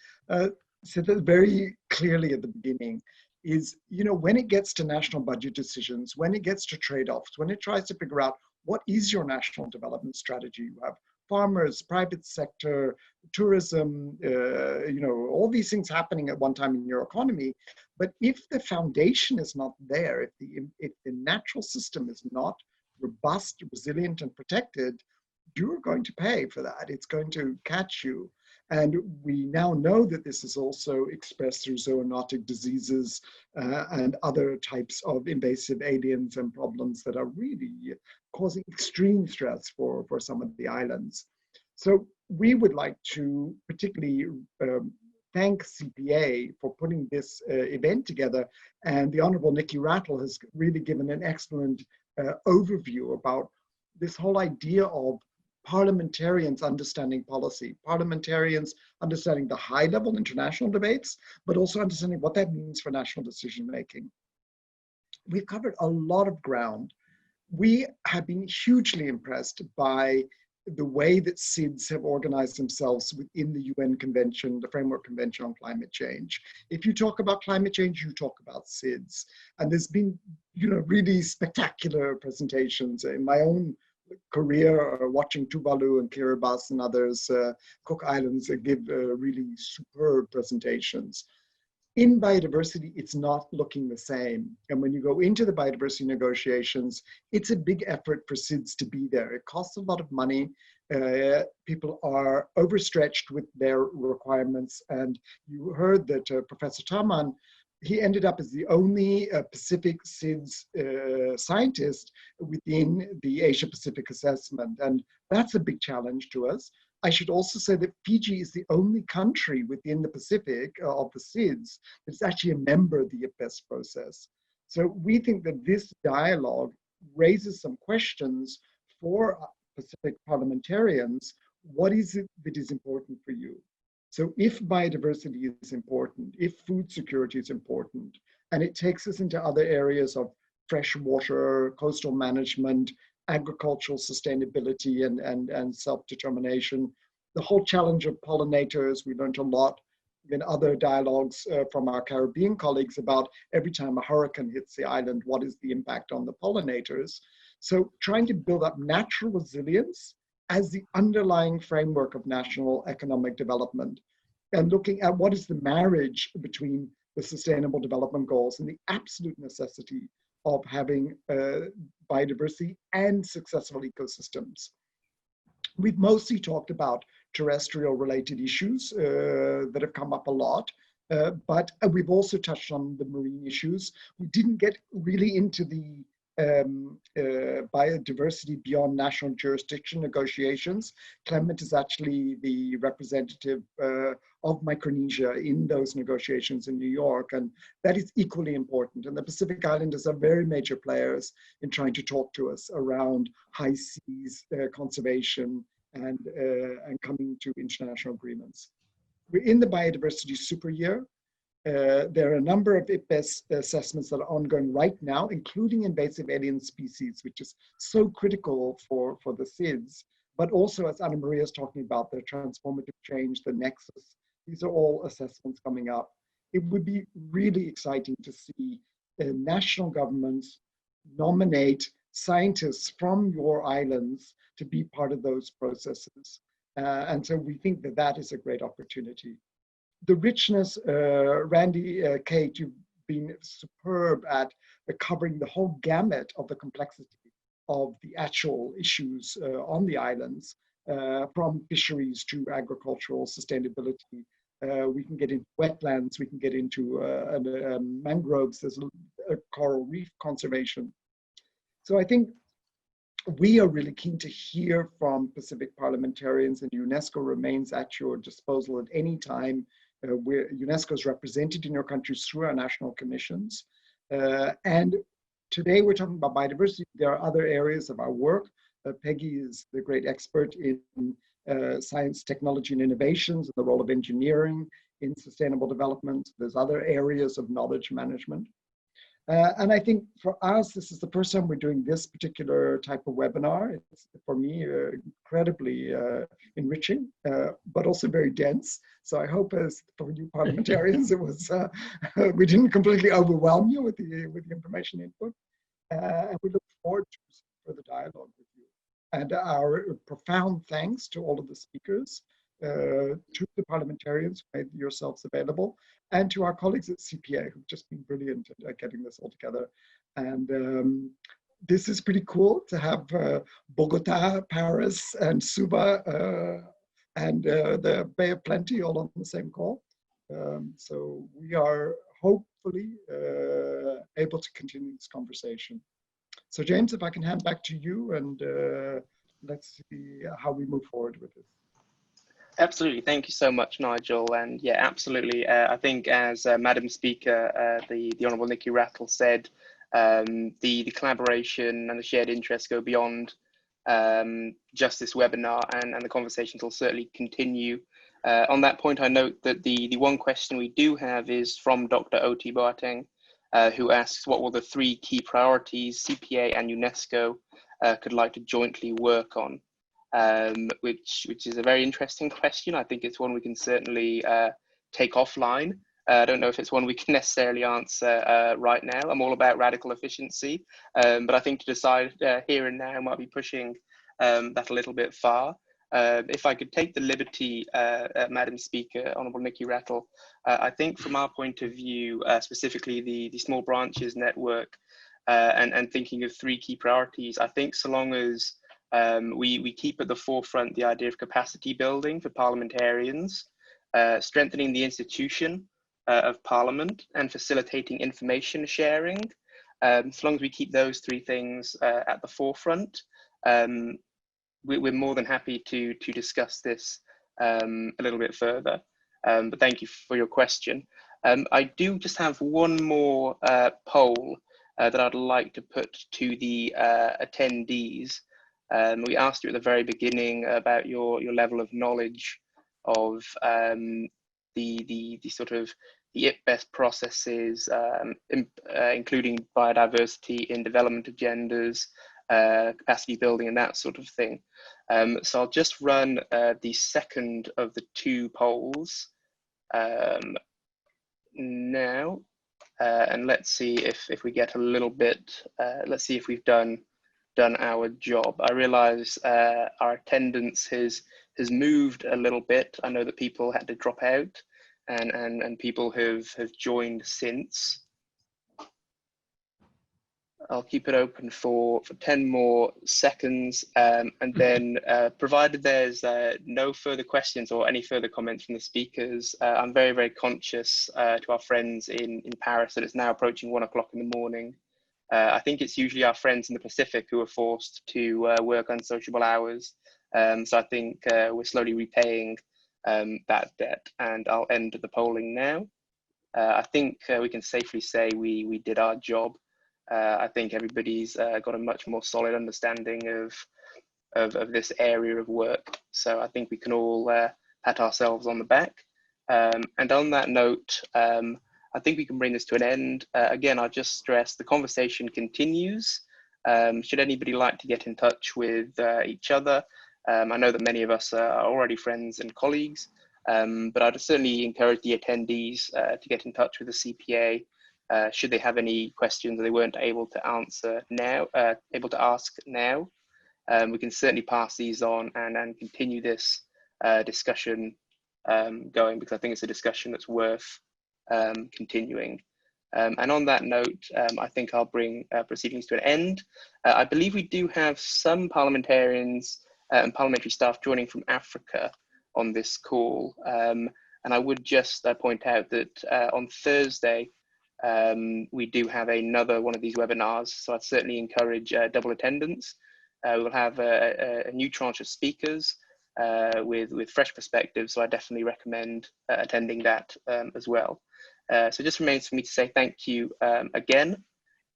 H: said that very clearly at the beginning, is, you know, when it gets to national budget decisions, when it gets to trade-offs, when it tries to figure out what is your national development strategy, you have farmers, private sector, tourism, you know, all these things happening at one time in your economy. But if the foundation is not there, if the natural system is not robust, resilient, and protected, you're going to pay for that. It's going to catch you. And we now know that this is also expressed through zoonotic diseases and other types of invasive aliens and problems that are really causing extreme stress for some of the islands. So we would like to particularly thank CPA for putting this event together. And the Honorable Nikki Rattle has really given an excellent overview about this whole idea of parliamentarians understanding policy, parliamentarians understanding the high-level international debates, but also understanding what that means for national decision-making. We've covered a lot of ground. We have been hugely impressed by the way that SIDS have organized themselves within the UN Convention, the Framework Convention on Climate Change. If you talk about climate change, you talk about SIDS. And there's been, you know, really spectacular presentations in my own career, watching Tuvalu and Kiribati and others, Cook Islands, give really superb presentations. In biodiversity, it's not looking the same. And when you go into the biodiversity negotiations, it's a big effort for SIDS to be there. It costs a lot of money. People are overstretched with their requirements. And you heard that Professor Taman, he ended up as the only Pacific SIDS scientist within the Asia Pacific assessment. And that's a big challenge to us. I should also say that Fiji is the only country within the Pacific of the SIDS that's actually a member of the IPBES process. So we think that this dialogue raises some questions for Pacific parliamentarians. What is it that is important for you? So if biodiversity is important, if food security is important, and it takes us into other areas of fresh water, coastal management, agricultural sustainability, and self-determination, the whole challenge of pollinators, we learned a lot in other dialogues from our Caribbean colleagues about every time a hurricane hits the island, what is the impact on the pollinators? So trying to build up natural resilience as the underlying framework of national economic development, and looking at what is the marriage between the Sustainable Development Goals and the absolute necessity of having biodiversity and successful ecosystems. We've mostly talked about terrestrial related issues that have come up a lot, but we've also touched on the marine issues. We didn't get really into the biodiversity beyond national jurisdiction negotiations. Clement is actually the representative of Micronesia in those negotiations in New York, and that is equally important. And the Pacific Islanders are very major players in trying to talk to us around high seas conservation and coming to international agreements. We're in the biodiversity super year. There are a number of IPBES assessments that are ongoing right now, including invasive alien species, which is so critical for the SIDS, but also, as Anna Maria is talking about, the transformative change, the nexus. These are all assessments coming up. It would be really exciting to see national governments nominate scientists from your islands to be part of those processes. And so we think that that is a great opportunity. The richness, Randy, Kate, you've been superb at covering the whole gamut of the complexity of the actual issues on the islands, from fisheries to agricultural sustainability. We can get into wetlands, we can get into mangroves, there's a coral reef conservation. So I think we are really keen to hear from Pacific parliamentarians, and UNESCO remains at your disposal at any time. UNESCO is represented in your countries through our national commissions. And today we're talking about biodiversity. There are other areas of our work. Peggy is the great expert in science, technology, and innovations, and the role of engineering in sustainable development. There's other areas of knowledge management. And I think for us, this is the first time we're doing this particular type of webinar. It's, for me, incredibly enriching, but also very dense. So I hope, as for you parliamentarians, it was we didn't completely overwhelm you with the information input. And we look forward to further dialogue with you. And our profound thanks to all of the speakers, to the parliamentarians who made yourselves available, and to our colleagues at CPA who've just been brilliant at getting this all together. And this is pretty cool to have Bogota, Paris, and Suba, and the Bay of Plenty all on the same call. So we are hopefully able to continue this conversation. So James, if I can hand back to you, and let's see how we move forward with this.
A: Absolutely. Thank you so much, Nigel. And yeah, absolutely. I think, as Madam Speaker, the Honourable Nikki Rattle said, the collaboration and the shared interests go beyond just this webinar, and the conversations will certainly continue. On that point, I note that the one question we do have is from Dr. Oti Boateng, who asks, what were the 3 key priorities CPA and UNESCO could like to jointly work on? Which is a very interesting question. I think it's one we can certainly take offline. I don't know if it's one we can necessarily answer right now. I'm all about radical efficiency, but I think to decide here and now might be pushing that a little bit far. If I could take the liberty, Madam Speaker, Honourable Nikki Rattle, I think from our point of view, specifically the small branches network, and thinking of 3 key priorities, I think so long as we keep at the forefront the idea of capacity building for parliamentarians, strengthening the institution of Parliament, and facilitating information sharing. So long as we keep those 3 things at the forefront, we're more than happy to discuss this a little bit further. But thank you for your question. I do just have one more poll that I'd like to put to the attendees. We asked you at the very beginning about your level of knowledge of the sort of the IPBES processes, including biodiversity in development agendas, capacity building, and that sort of thing. So I'll just run the second of the 2 polls now, and let's see if we get a little bit. Let's see if we've done our job. I realize our attendance has moved a little bit. I know that people had to drop out, and people have joined since. I'll keep it open for 10 more seconds, and then provided there's no further questions or any further comments from the speakers, I'm very, very conscious to our friends in Paris that it's now approaching 1 o'clock in the morning. I think it's usually our friends in the Pacific who are forced to work unsociable hours. So I think we're slowly repaying that debt, and I'll end the polling now. I think we can safely say we did our job. I think everybody's got a much more solid understanding of this area of work. So I think we can all pat ourselves on the back. And on that note, I think we can bring this to an end. Again, I'll just stress the conversation continues. Should anybody like to get in touch with each other, I know that many of us are already friends and colleagues, but I'd certainly encourage the attendees to get in touch with the CPA should they have any questions they weren't able to answer now, able to ask now. We can certainly pass these on and continue this discussion going, because I think it's a discussion that's worth continuing. And on that note, I think I'll bring proceedings to an end. I believe we do have some parliamentarians and parliamentary staff joining from Africa on this call. And I would just point out that on Thursday, we do have another one of these webinars, so I'd certainly encourage double attendance. We'll have a new tranche of speakers with fresh perspectives, so I definitely recommend attending that as well. So just remains for me to say thank you again,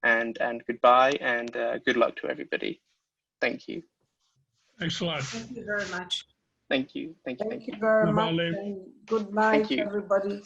A: and goodbye, and good luck to everybody. Thank you.
G: Thanks a lot.
D: Thank you very much.
A: Thank you. Thank you.
B: Thank you very much.
G: Bye-bye.
B: And good night, everybody.